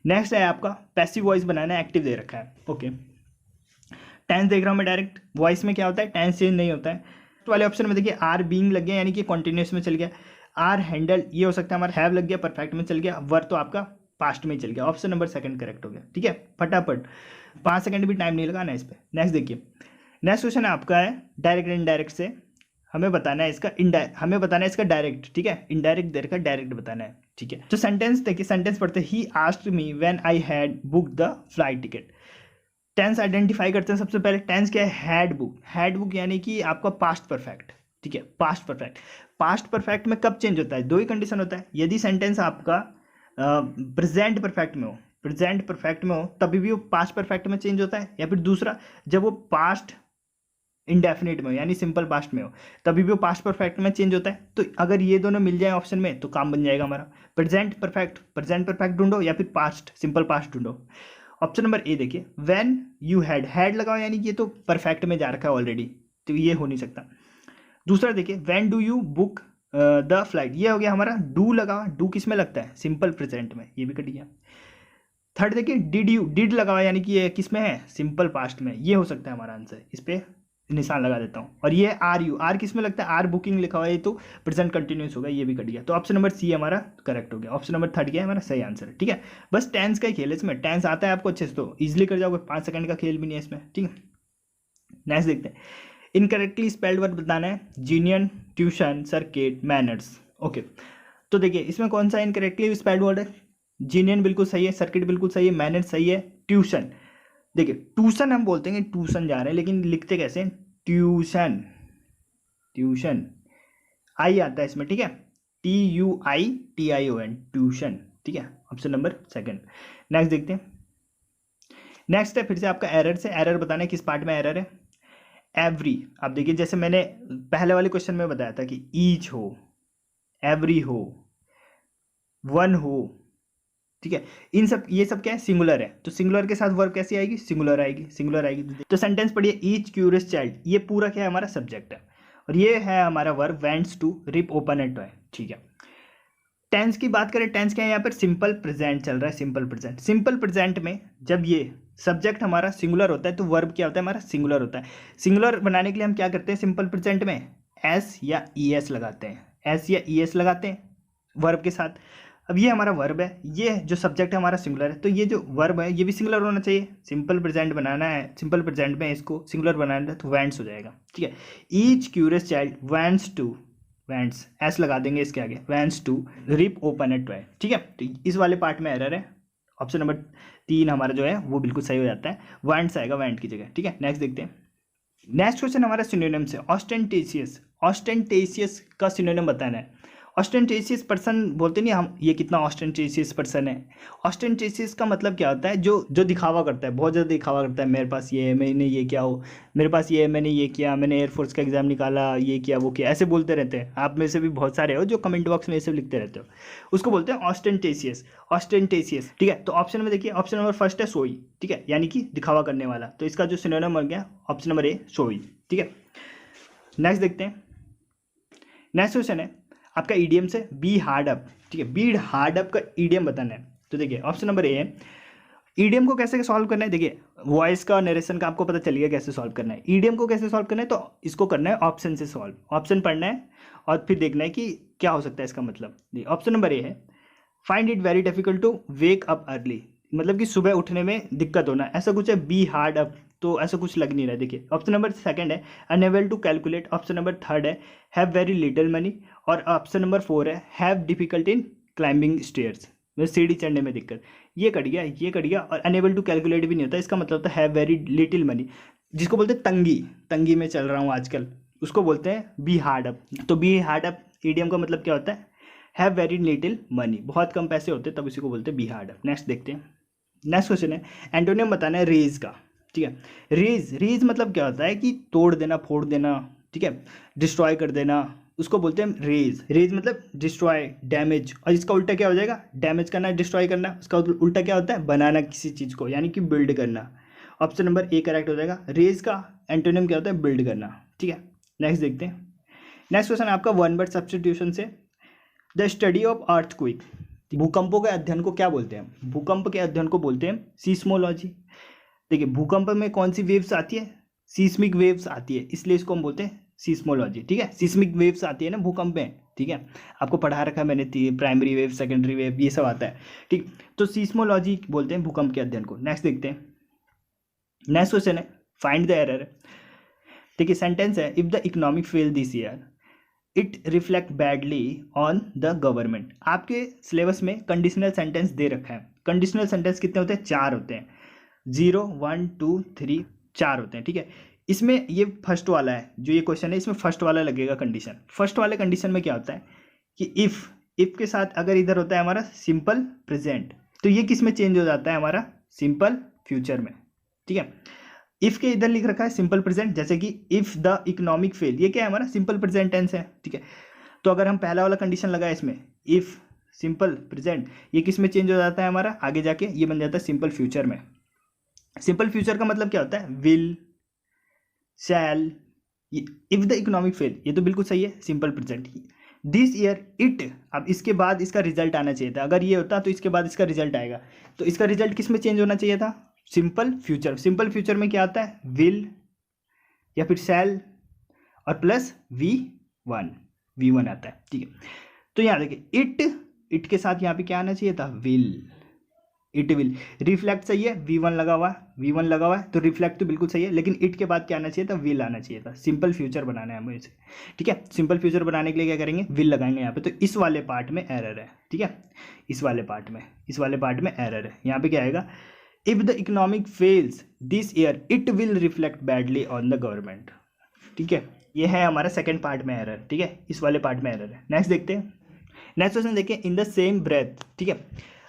नेक्स्ट है आपका पैसिव वॉइस बनाना है, एक्टिव दे रखा है। ओके, टेंस देख रहा हूँ मैं डायरेक्ट, वॉइस में क्या होता है, टेंस चेंज नहीं होता है। तो वाले ऑप्शन में देखिए आर बीइंग लग गया, यानी कि कॉन्टिन्यूस में चल गया। आर हैंडल, ये हो सकता है हमारा हैव लग गया, परफेक्ट में चल गया। वर तो आपका पास्ट में ही चल गया। ऑप्शन नंबर 2 करेक्ट हो गया। ठीक है, फटाफट, 5 सेकंड भी टाइम नहीं लगाना इस पर। नेक्स्ट देखिए, नेक्स्ट क्वेश्चन आपका है डायरेक्ट इनडायरेक्ट से हमें बताना है इसका हमें बताना है इसका डायरेक्ट। ठीक है, इनडायरेक्ट देर का डायरेक्ट बताना है। ठीक है, तो सेंटेंस देखिए, सेंटेंस पढ़ते ही asked me when I had book the flight ticket. Tense identify करते हैं सबसे पहले। टेंस क्या है, हैड बुक। हैड बुक यानी कि आपका पास्ट परफेक्ट। ठीक है, पास्ट परफेक्ट। पास्ट परफेक्ट में कब चेंज होता है, 2 ही कंडीशन होता है। यदि सेंटेंस आपका प्रेजेंट परफेक्ट में हो, प्रेजेंट परफेक्ट में हो तभी भी वो पास्ट परफेक्ट में चेंज होता है, या फिर दूसरा जब वो पास्ट इंडेफिनिट में हो यानी सिंपल पास्ट में हो तभी भी वो पास्ट परफेक्ट में चेंज होता है। तो अगर ये दोनों मिल जाए ऑप्शन में तो काम बन जाएगा हमारा। प्रेजेंट परफेक्ट ढूंढो या फिर पास्ट सिंपल पास्ट ढूंढो। ऑप्शन नंबर ए देखिए, व्हेन यू हैड लगाओ, यानी कि ये तो परफेक्ट में जा रखा है ऑलरेडी, तो ये हो नहीं सकता। दूसरा देखिए, when do you book the flight, ये हो गया हमारा। डू लगाओ, डू किस में लगता है, सिंपल प्रेजेंट में, ये भी कट गया। थर्ड देखिए, डिड लगाओ, यानी कि ये किस में है, सिंपल पास्ट में, ये हो सकता है हमारा आंसर। इस पर निशान लगा देता हूँ। और ये आर किस में लगता है, आर बुकिंग लिखा हुआ है, ये तो प्रेजेंट कंटिन्यूस होगा, ये भी कट गया। तो ऑप्शन नंबर सी हमारा करेक्ट हो गया। ऑप्शन नंबर 3 क्या है हमारा सही आंसर है। ठीक है, बस टेंस का ही खेल है इसमें, टेंस आता है आपको अच्छे से तो इजिली कर जाओगे, 5 सेकंड का खेल भी नहीं है इसमें। ठीक है, नेक्स्ट देखते हैं। इनकरेक्टली स्पेल्ड वर्ड बताना है, जीनियन, ट्यूशन, सर्किट, मैनर्स। ओके, तो देखिए इसमें कौन सा इनकरेक्टली स्पेल्ड वर्ड है, जीनियन बिल्कुल सही है, सर्किट बिल्कुल सही है, मैनर्स सही है, ट्यूशन। देखिए ट्यूशन हम बोलते हैं ट्यूशन जा रहे हैं, लेकिन लिखते कैसे हैं, ट्यूशन, ट्यूशन, आई आता है इसमें। ठीक है, TUITION, ट्यूशन। ठीक है, ऑप्शन नंबर 2। नेक्स्ट देखते हैं। नेक्स्ट है फिर से आपका एरर से, एरर बताना है किस पार्ट में एरर है। एवरी, आप देखिए जैसे मैंने पहले वाले क्वेश्चन में बताया था कि ईच हो, एवरी हो, वन हो। ठीक है, इन सब ये सब क्या है, सिंगुलर है, तो सिंगुलर के साथ वर्ब कैसी आएगी, सिंगुलर आएगी, सिंगुलर आएगी। तो सेंटेंस पढ़िए, ईच क्यूरियस चाइल्ड, ये पूरा क्या है हमारा सब्जेक्ट है, और ये है हमारा verb wants to rip open a toy. ठीक है, टेंस की बात करें, टेंस क्या है यहाँ पर, सिंपल प्रेजेंट चल रहा है, सिंपल प्रेजेंट। सिंपल प्रेजेंट में जब ये सब्जेक्ट हमारा सिंगुलर होता है तो वर्ब क्या होता है हमारा, सिंगुलर होता है। सिंगुलर बनाने के लिए हम क्या करते हैं, सिंपल प्रेजेंट में एस या ES लगाते हैं, एस या ES लगाते हैं वर्ब के साथ। अब ये हमारा वर्ब है, ये जो सब्जेक्ट है हमारा सिंगुलर है, तो ये जो वर्ब है ये भी सिंगुलर होना चाहिए। सिंपल प्रेजेंट बनाना है, सिंपल प्रेजेंट में इसको सिंगुलर बनाना है तो वेंट्स हो जाएगा। ठीक है, each curious child wants to, wants S लगा देंगे इसके आगे, wants to rip open a toy. ठीक है, तो इस वाले पार्ट में एरर है। ऑप्शन नंबर 3 हमारा जो है वो बिल्कुल सही हो जाता है, वेंट्स आएगा वेंट की जगह। ठीक है, नेक्स्ट देखते हैं। नेक्स्ट क्वेश्चन हमारा सिनोनिम से, ऑस्टेंटेशियस। ऑस्टेंटेशियस का सिनोनिम बताना है। ऑस्टेंटेशियस पर्सन बोलते नहीं हम, ये कितना ऑस्टेंटेशियस पर्सन है। ऑस्टेंटेशियस का मतलब क्या होता है, जो दिखावा करता है, बहुत ज़्यादा दिखावा करता है, मेरे पास ये है, मैंने ये किया हो, मेरे पास ये है, मैंने ये किया, मैंने एयरफोर्स का एग्जाम निकाला, ये किया वो किया, ऐसे बोलते रहते हैं। आप में से भी बहुत सारे हो जो कमेंट बॉक्स में ऐसे लिखते रहते हो, उसको बोलते हैं ऑस्टेंटेशियस। ऑस्टेंटेशियस, ठीक है। तो ऑप्शन में देखिए, ऑप्शन नंबर 1 है सोई, ठीक है, यानी कि दिखावा करने वाला। तो इसका जो सिनोनिम बन गया ऑप्शन नंबर ए, सोई। ठीक है, नेक्स्ट देखते हैं। नेक्स्ट क्वेश्चन है आपका ईडीएम से, बी हार्ड अप। ठीक है, बी हार्ड अप का ईडीएम बताना है। तो देखिए ऑप्शन नंबर ए है, ईडीएम को कैसे सॉल्व करना है। देखिए वॉइस का और नरेशन का आपको पता चल गया कैसे सॉल्व करना है। ईडीएम को कैसे सॉल्व करना है, तो इसको करना है ऑप्शन से सॉल्व, ऑप्शन पढ़ना है और फिर देखना है कि क्या हो सकता है इसका मतलब। ऑप्शन नंबर ए है, find it very difficult to wake up early, मतलब कि सुबह उठने में दिक्कत होना, ऐसा कुछ है। बी हार्ड अप, तो ऐसा कुछ लग नहीं रहा है। देखिए ऑप्शन नंबर 2 है, unable to calculate. Option number 3 है, हैव वेरी लिटिल मनी। और ऑप्शन नंबर 4 है, have difficult in climbing stairs, मतलब सीढ़ी चढ़ने में दिक्कत। ये कट गया, ये कट गया, और अनएबल टू कैलकुलेट भी नहीं होता, इसका मतलब होता है हैव वेरी लिटिल मनी, जिसको बोलते हैं तंगी, तंगी में चल रहा हूँ आजकल, उसको बोलते हैं बी हार्ड अप। तो बी हार्ड अप ईडीएम का मतलब क्या होता है, हैव वेरी लिटिल मनी, बहुत कम पैसे होते तब इसी को बोलते हैं बी हार्ड अप। नेक्स्ट देखते हैं। नेक्स्ट क्वेश्चन है, एंटोनियम बताना है रेज का। ठीक है, रेज, रेज मतलब क्या होता है कि तोड़ देना, फोड़ देना, ठीक है, डिस्ट्रॉय कर देना, उसको बोलते हैं रेज। रेज मतलब डिस्ट्रॉय, डैमेज, और इसका उल्टा क्या हो जाएगा, डैमेज करना, डिस्ट्रॉय करना, उसका उल्टा क्या होता है, बनाना किसी चीज़ को, यानी कि बिल्ड करना। ऑप्शन नंबर ए करेक्ट हो जाएगा। रेज का एंटोनिम क्या होता है, बिल्ड करना। ठीक है, नेक्स्ट देखते हैं। नेक्स्ट क्वेश्चन आपका वन वर्ड सब्स्टिट्यूशन से, द स्टडी ऑफ अर्थक्वेक, भूकंपों के अध्ययन को क्या बोलते हैं, भूकंप के अध्ययन को बोलते हैं सीस्मोलॉजी। देखिए भूकंप में कौन सी वेव्स आती है, सीस्मिक वेव्स आती है, इसलिए इसको हम बोलते हैं सीस्मोलॉजी। ठीक है, सीस्मिक वेव्स आती है ना भूकंप में। ठीक है, आपको पढ़ा रखा है मैंने, प्राइमरी वेव, सेकेंडरी वेव, ये सब आता है। ठीक, तो सीस्मोलॉजी बोलते हैं भूकंप के अध्ययन को। नेक्स्ट देखते हैं। नेक्स्ट क्वेश्चन है फाइंड द एरर। देखिए सेंटेंस है, if the economic fail this year it reflect badly on the government. आपके सिलेबस में कंडीशनल सेंटेंस दे रखा है। कंडीशनल सेंटेंस कितने होते हैं, 4 होते हैं, 0, 1, 2, 3, 4 होते हैं। ठीक है, इसमें ये फर्स्ट वाला है, जो ये क्वेश्चन है इसमें फर्स्ट वाला लगेगा कंडीशन। फर्स्ट वाले कंडीशन में क्या होता है कि इफ के साथ अगर इधर होता है हमारा सिंपल प्रेजेंट, तो ये किस में चेंज हो जाता है, हमारा सिंपल फ्यूचर में। ठीक है, इफ के इधर लिख रखा है सिंपल प्रेजेंट, जैसे कि इफ द इकोनॉमिक फेल, ये क्या है, हमारा सिंपल प्रेजेंट टेंस है। ठीक है, तो अगर हम पहला वाला कंडीशन लगाए इसमें, इफ सिंपल प्रेजेंट, ये किस में चेंज हो जाता है हमारा, आगे जाके ये बन जाता है सिंपल फ्यूचर में। सिंपल फ्यूचर का मतलब क्या होता है, will, shall. If the economic fail, ये तो बिल्कुल सही है, simple present. This year it, अब इसके बाद इसका रिजल्ट आना चाहिए था, अगर ये होता तो इसके बाद इसका रिजल्ट आएगा, तो इसका रिजल्ट किस में चेंज होना चाहिए था, सिंपल फ्यूचर। सिंपल फ्यूचर में क्या आता है, विल या फिर शैल और प्लस V1 आता है। ठीक है, तो यहाँ देखिए इट के साथ यहाँ पे क्या आना चाहिए था, विल, इट विल। रिफ्लेक्ट सही है, V1 लगा हुआ है, तो रिफ्लेक्ट तो बिल्कुल सही है, लेकिन इट के बाद क्या आना चाहिए था, विल आना चाहिए था। सिंपल फ्यूचर बनाना है हमें इसे। ठीक है, सिंपल फ्यूचर बनाने के लिए क्या करेंगे, विल लगाएंगे यहाँ पे, तो इस वाले पार्ट में एरर है। ठीक है, इस वाले पार्ट में एरर है। यहाँ पे क्या आएगा, if the economic fails this year it will reflect badly on the government. ठीक है, ये है हमारा सेकंड पार्ट में एरर। ठीक है, इस वाले पार्ट में एरर है। नेक्स्ट देखते हैं। नेक्स्ट क्वेश्चन देखिए, इन द सेम ब्रेथ। ठीक है,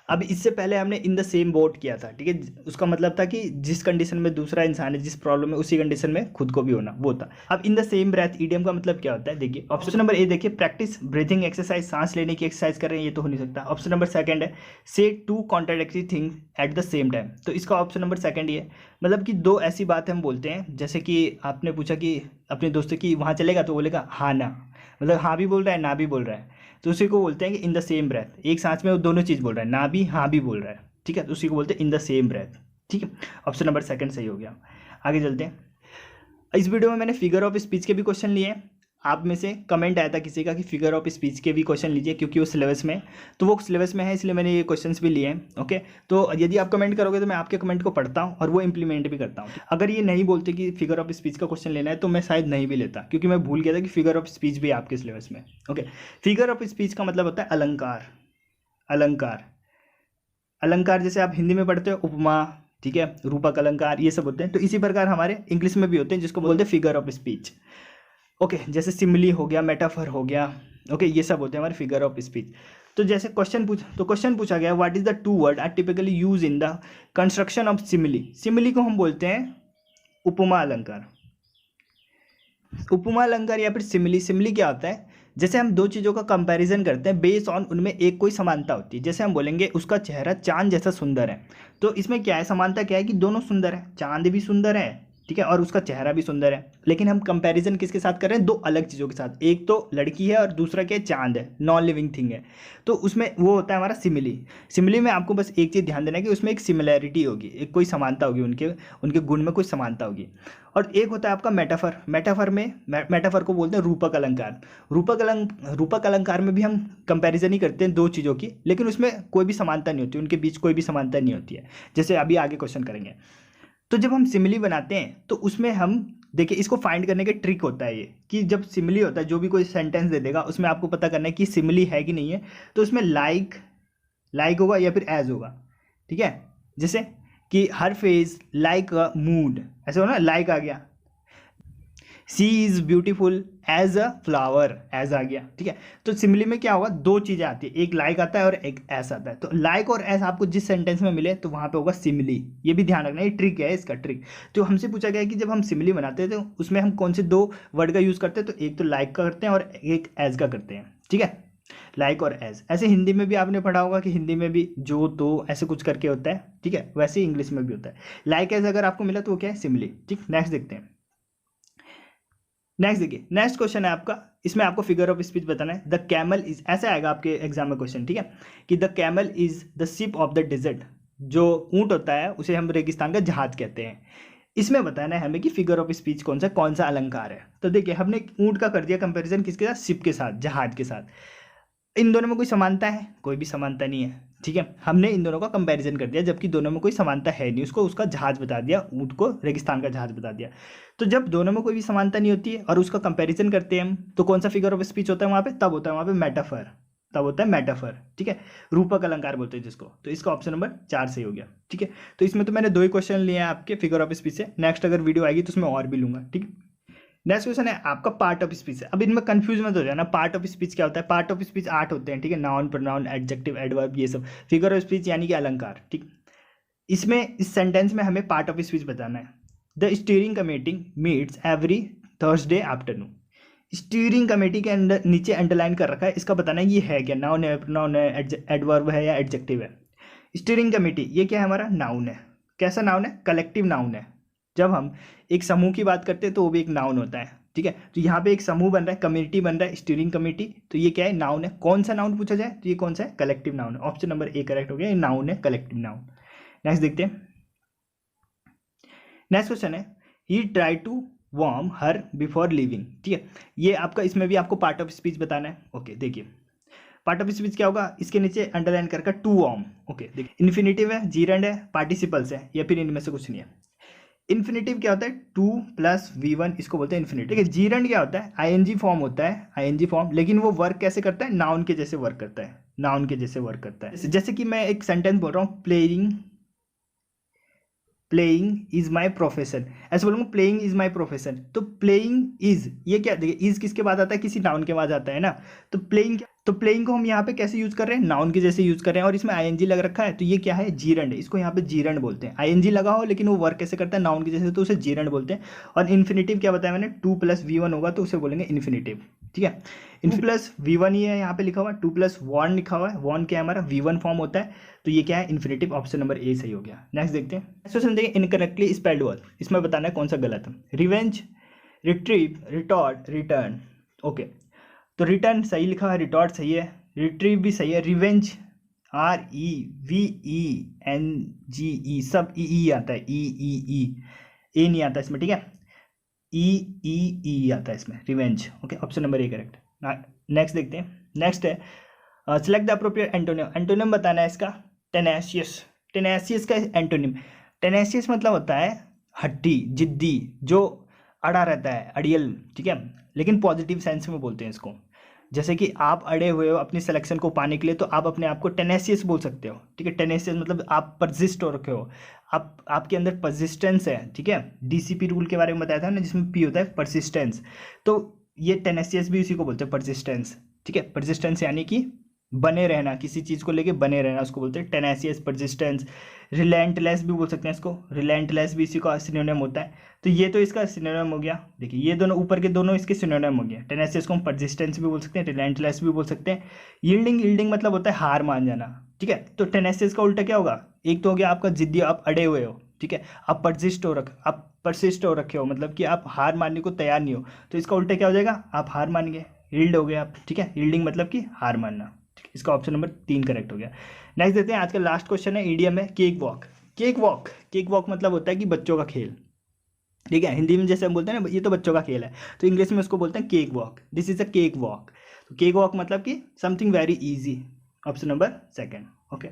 अब इससे पहले हमने इन द सेम बोट किया था। ठीक है, उसका मतलब था कि जिस कंडीशन में दूसरा इंसान है, जिस प्रॉब्लम में, उसी कंडीशन में खुद को भी होना, वो था। अब in the same breath idiom का मतलब क्या होता है, देखिए ऑप्शन नंबर ए देखिए, प्रैक्टिस ब्रीथिंग एक्सरसाइज, सांस लेने की एक्सरसाइज कर रहे हैं, ये तो हो नहीं सकता। ऑप्शन नंबर सेकंड है, say two contradictory things at the same time, तो इसका ऑप्शन नंबर सेकंड ही है। मतलब कि दो ऐसी बातें हम बोलते हैं, जैसे कि आपने पूछा कि अपने दोस्त की वहाँ चलेगा, तो बोलेगा हाँ ना, मतलब हाँ भी बोल रहा है, ना भी बोल रहा है, तो उसी को बोलते हैं कि इन द सेम ब्रेथ, एक सांस में वो दोनों चीज़ बोल रहा है, ना भी हाँ भी बोल रहा है। ठीक है, तो उसी को बोलते हैं इन द सेम ब्रेथ। ठीक है, ऑप्शन नंबर सेकंड सही हो गया। आगे चलते हैं। इस वीडियो में मैंने फिगर ऑफ स्पीच के भी क्वेश्चन लिए हैं। आप में से कमेंट आया था किसी का कि फिगर ऑफ स्पीच के भी क्वेश्चन लीजिए, क्योंकि वो सिलेबस में, तो वो सिलेबस में है, इसलिए मैंने ये क्वेश्चंस भी लिए हैं। ओके, तो यदि आप कमेंट करोगे तो मैं आपके कमेंट को पढ़ता हूँ और वो इंप्लीमेंट भी करता हूँ। अगर ये नहीं बोलते कि फिगर ऑफ स्पीच का क्वेश्चन लेना है, तो मैं शायद नहीं भी लेता, क्योंकि मैं भूल गया था कि फिगर ऑफ स्पीच भी आपके सिलेबस में। ओके, फिगर ऑफ स्पीच का मतलब होता है अलंकार। अलंकार जैसे आप हिंदी में पढ़ते हो उपमा, ठीक है, रूपक अलंकार, ये सब होते हैं, तो इसी प्रकार हमारे इंग्लिश में भी होते हैं, जिसको बोलते हैं फिगर ऑफ स्पीच। ओके, जैसे सिमिली हो गया, मेटाफर हो गया, ओके, ये सब होते हैं हमारे फिगर ऑफ स्पीच। तो जैसे क्वेश्चन पूछा गया, what is the two word are typically use in the construction of simile. Simile को हम बोलते हैं उपमा अलंकार। उपमा अलंकार या फिर सिमिली क्या होता है, जैसे हम दो चीज़ों का कंपैरिजन करते हैं बेस्ड ऑन उनमें एक कोई समानता होती है। जैसे हम बोलेंगे उसका चेहरा चांद जैसा सुंदर है, तो इसमें क्या है, समानता क्या है कि दोनों सुंदर है, चांद भी सुंदर है, ठीक है, और उसका चेहरा भी सुंदर है। लेकिन हम कंपैरिजन किसके साथ कर रहे हैं, दो अलग चीज़ों के साथ, एक तो लड़की है और दूसरा क्या है, चांद है, नॉन लिविंग थिंग है। तो उसमें वो होता है हमारा सिमिली में आपको बस एक चीज़ ध्यान देना है कि उसमें एक सिमिलैरिटी होगी, एक कोई समानता होगी, उनके गुण में कुछ समानता होगी। और एक होता है आपका मेटाफर को बोलते हैं रूपक अलंकार। रूपक अलंकार में भी हम कंपैरिजन ही करते हैं दो चीज़ों की, लेकिन उसमें कोई भी समानता नहीं होती, उनके बीच कोई भी समानता नहीं होती है, जैसे अभी आगे क्वेश्चन करेंगे। तो जब हम सिमिली बनाते हैं तो उसमें हम देखिए, इसको फाइंड करने का ट्रिक होता है ये, कि जब सिमिली होता है, जो भी कोई सेंटेंस दे देगा उसमें आपको पता करना है कि सिमिली है कि नहीं है। तो उसमें लाइक होगा या फिर एज होगा, ठीक है, जैसे कि हर फेज लाइक अ मूड, ऐसे हो ना, लाइक आ गया। She is beautiful as a flower, as आ गया, ठीक है। तो सिमिली में क्या होगा, दो चीजें आती है, एक लाइक आता है और एक एस आता है। तो लाइक और एस आपको जिस सेंटेंस में मिले तो वहां पे होगा सिमिली। ये भी ध्यान रखना, ये ट्रिक है इसका, ट्रिक। तो हमसे पूछा गया है कि जब हम सिमिली बनाते हैं तो उसमें हम कौन से दो वर्ड का यूज करते हैं, तो एक तो लाइक का करते हैं और एक एज का करते हैं, ठीक है। लाइक और एज, ऐसे हिंदी में भी आपने पढ़ा होगा कि हिंदी में भी जो तो ऐसे कुछ करके होता है, ठीक है, वैसे ही इंग्लिश में भी होता है। लाइक एज अगर आपको मिला तो वो क्या है, सिमिली, ठीक। नेक्स्ट देखते हैं। नेक्स्ट देखिए, नेक्स्ट क्वेश्चन है आपका, इसमें आपको फिगर ऑफ स्पीच बताना है। द कैमल इज, ऐसे आएगा आपके एग्जाम में क्वेश्चन, ठीक है, कि the camel is the ship of the desert. जो ऊंट होता है उसे हम रेगिस्तान का जहाज कहते हैं। इसमें बताना है हमें कि फिगर ऑफ स्पीच कौन सा अलंकार है। तो देखिए, हमने ऊंट का कर दिया कंपैरिजन किसके साथ, शिप के साथ, जहाज के साथ। इन दोनों में कोई समानता है, कोई भी समानता नहीं है, ठीक है। हमने इन दोनों का कंपैरिजन कर दिया, जबकि दोनों में कोई समानता है नहीं, उसको उसका जहाज बता दिया, ऊंट को रेगिस्तान का जहाज बता दिया। तो जब दोनों में कोई भी समानता नहीं होती है और उसका कंपैरिजन करते हैं हम, तो कौन सा फिगर ऑफ स्पीच होता है वहाँ पे, तब होता है वहाँ पे मेटाफर, तब होता है मेटाफर, ठीक है। रूपक अलंकार बोलते हैं जिसको। तो इसका ऑप्शन नंबर 4 सही हो गया, ठीक है। तो इसमें तो मैंने 2 ही क्वेश्चन लिए हैं आपके फिगर ऑफ स्पीच से। नेक्स्ट अगर वीडियो आएगी तो उसमें और भी लूंगा, ठीक है। नेक्स्ट क्वेश्चन है आपका पार्ट ऑफ स्पीच है। अब इनमें कंफ्यूज मत हो जाना, पार्ट ऑफ स्पीच क्या होता है। पार्ट ऑफ स्पीच 8 होते हैं, ठीक है, नाउन, प्रोनाउन, एडजेक्टिव, एडवर्ब, ये सब। फिगर ऑफ स्पीच यानी कि अलंकार, ठीक। इसमें इस सेंटेंस में हमें पार्ट ऑफ स्पीच बताना है। The steering committee meets every Thursday afternoon. Steering committee के अंदर नीचे अंडरलाइन कर रखा है, इसका बताना है ये है क्या, नाउन है, प्रोनाउन है, एडवर्ब है या एडजेक्टिव है। स्टीयरिंग कमेटी ये क्या है, हमारा नाउन है। कैसा नाउन है, कलेक्टिव नाउन है। जब हम एक समूह की बात करते हैं तो वो भी एक नाउन होता है, ठीक है। तो यहाँ पे एक समूह बन रहा है, कम्युनिटी बन रहा है, स्टीयरिंग कमेटी। तो ये क्या है, नाउन है। कौन सा नाउन पूछा जाए तो ये कौन सा है, कलेक्टिव नाउन है। ऑप्शन नंबर ए करेक्ट हो गया, ये नाउन है, कलेक्टिव नाउन। नेक्स्ट देखते हैं। नेक्स्ट क्वेश्चन है, he try to warm her before leaving, ठीक है। ये आपका, इसमें भी आपको पार्ट ऑफ स्पीच बताना है। ओके, देखिए पार्ट ऑफ स्पीच क्या होगा, इसके नीचे अंडरलाइन करके टू वार्म। ओके, देखिए इन्फिनेटिव है, जीरेंड है, पार्टिसिपल्स है, या फिर इनमें से कुछ नहीं है। इन्फिनेटिव क्या होता है, 2 + V1, इसको बोलते हैं इन्फिनेटिव। ठीक है, जीरेंड क्या होता है, आईएनजी फॉर्म होता है, आईएनजी फॉर्म, लेकिन वो वर्क कैसे करता है, नाउन के जैसे वर्क करता है, नाउन के जैसे वर्क करता है। जैसे कि मैं एक सेंटेंस बोल रहा हूँ, प्लेइंग इज माई प्रोफेशन, ऐसे बोलूँगा प्लेइंग इज माई प्रोफेशन। तो प्लेइंग इज, ये क्या, देखिए इज किसके बाद आता है, किसी नाउन के बाद आता है ना। तो प्लेइंग, तो प्लेइंग को हम यहाँ पे कैसे यूज कर रहे हैं, नाउन के जैसे यूज कर रहे हैं, और इसमें आईएनजी लग रखा है, तो ये क्या है, जीरंड है। इसको यहाँ पे जीरंड बोलते हैं। आईएनजी लगा हो लेकिन वो वर्क कैसे करता है, नाउन के जैसे, तो उसे जीरंड बोलते हैं। और इन्फिनेटिव क्या बताया मैंने, 2 + V1 होगा तो उसे बोलेंगे इन्फिनेटिव। ठीक है, 2 + V1 ही है यहाँ पे लिखा हुआ, 2 + 1 लिखा हुआ है। 1 क्या है हमारा, V1 फॉर्म होता है, तो ये क्या है, इन्फिनेटिव। ऑप्शन नंबर ए सही हो गया। नेक्स्ट देखते हैं। नेक्स्ट क्वेश्चन देखिए, इनकरेक्टली स्पेल्ड वर्ड, इसमें बताना है कौन सा गलत है। Revenge, retrieve, retort, return. Okay, तो रिटर्न सही लिखा है, रिटॉर्ट सही है, रिट्रीव भी सही है, रिवेंज REVENGE सब ई आता है, ई ए नहीं आता इसमें, ठीक है, ई आता है इसमें, revenge. Okay, option number A correct. Next देखते हैं। नेक्स्ट है select the appropriate antonym. Antonym बताना है इसका, टेनेशियस। टेनेशियस का एंटोनिम, टेनेशियस मतलब होता है हट्टी, जिद्दी, जो अड़ा रहता है, अड़ियल, ठीक है, लेकिन पॉजिटिव सेंस में बोलते हैं इसको। जैसे कि आप अड़े हुए हो अपनी सिलेक्शन को पाने के लिए, तो आप अपने आप को टेनेशियस बोल सकते हो। ठीक है, टेनेशियस मतलब आप परसिस्ट हो रखे हो, आपके अंदर परसिस्टेंस है। ठीक है, DCP रूल के बारे में बताया था ना, जिसमें P होता है परसिस्टेंस, तो ये टेनेशियस भी उसी को बोलते हैं, परसिस्टेंस। ठीक है, परसिस्टेंस यानी कि बने रहना, किसी चीज़ को लेके बने रहना, उसको बोलते हैं टेनेशियस, परसिस्टेंस। रिलेंटलेस भी बोल सकते हैं इसको, रिलेंटलेस भी इसी का सिनोनिम होता है। तो ये तो इसका सिनोनिम हो गया। देखिए ये दोनों ऊपर के दोनों इसके सिनोनिम हो गया। टेनेशियस को हम परसिस्टेंस भी बोल सकते हैं, रिलेंटलेस भी बोल सकते हैं। यील्डिंग मतलब होता है हार मान जाना। ठीक है, तो टेनेशियस का उल्टा क्या होगा, एक तो हो गया आपका जिद्दी, आप अड़े हुए हो। ठीक है, आप परसिस्ट हो रखे हो, मतलब कि आप हार मानने को तैयार नहीं हो, तो इसका उल्टा क्या हो जाएगा, आप हार मान गए, यील्ड हो गए आप। ठीक है, यील्डिंग मतलब कि हार मानना। इसका ऑप्शन नंबर 3 करेक्ट हो गया। नेक्स्ट देते हैं, आज का लास्ट क्वेश्चन है, ईडियम है केक वॉक। केक वॉक मतलब होता है कि बच्चों का खेल। ठीक है, हिंदी में जैसे हम बोलते हैं ना, ये तो बच्चों का खेल है, तो इंग्लिश में उसको बोलते हैं cake walk. This is a cake walk. तो केक वॉक मतलब कि something very easy. Option number 2।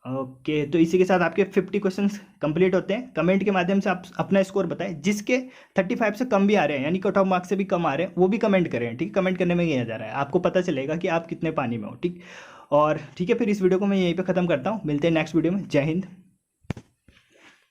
Okay, तो इसी के साथ आपके 50 क्वेश्चंस कंप्लीट होते हैं। कमेंट के माध्यम से आप अपना स्कोर बताएं। जिसके 35 से कम भी आ रहे हैं, यानी कट ऑफ मार्क्स से भी कम आ रहे हैं, वो भी कमेंट करें। ठीक, कमेंट करने में ही आ जा रहा है, आपको पता चलेगा कि आप कितने पानी में हो। ठीक, और ठीक है, फिर इस वीडियो को मैं यहीं पे ख़त्म करता हूँ। मिलते हैं नेक्स्ट वीडियो में। जय हिंद।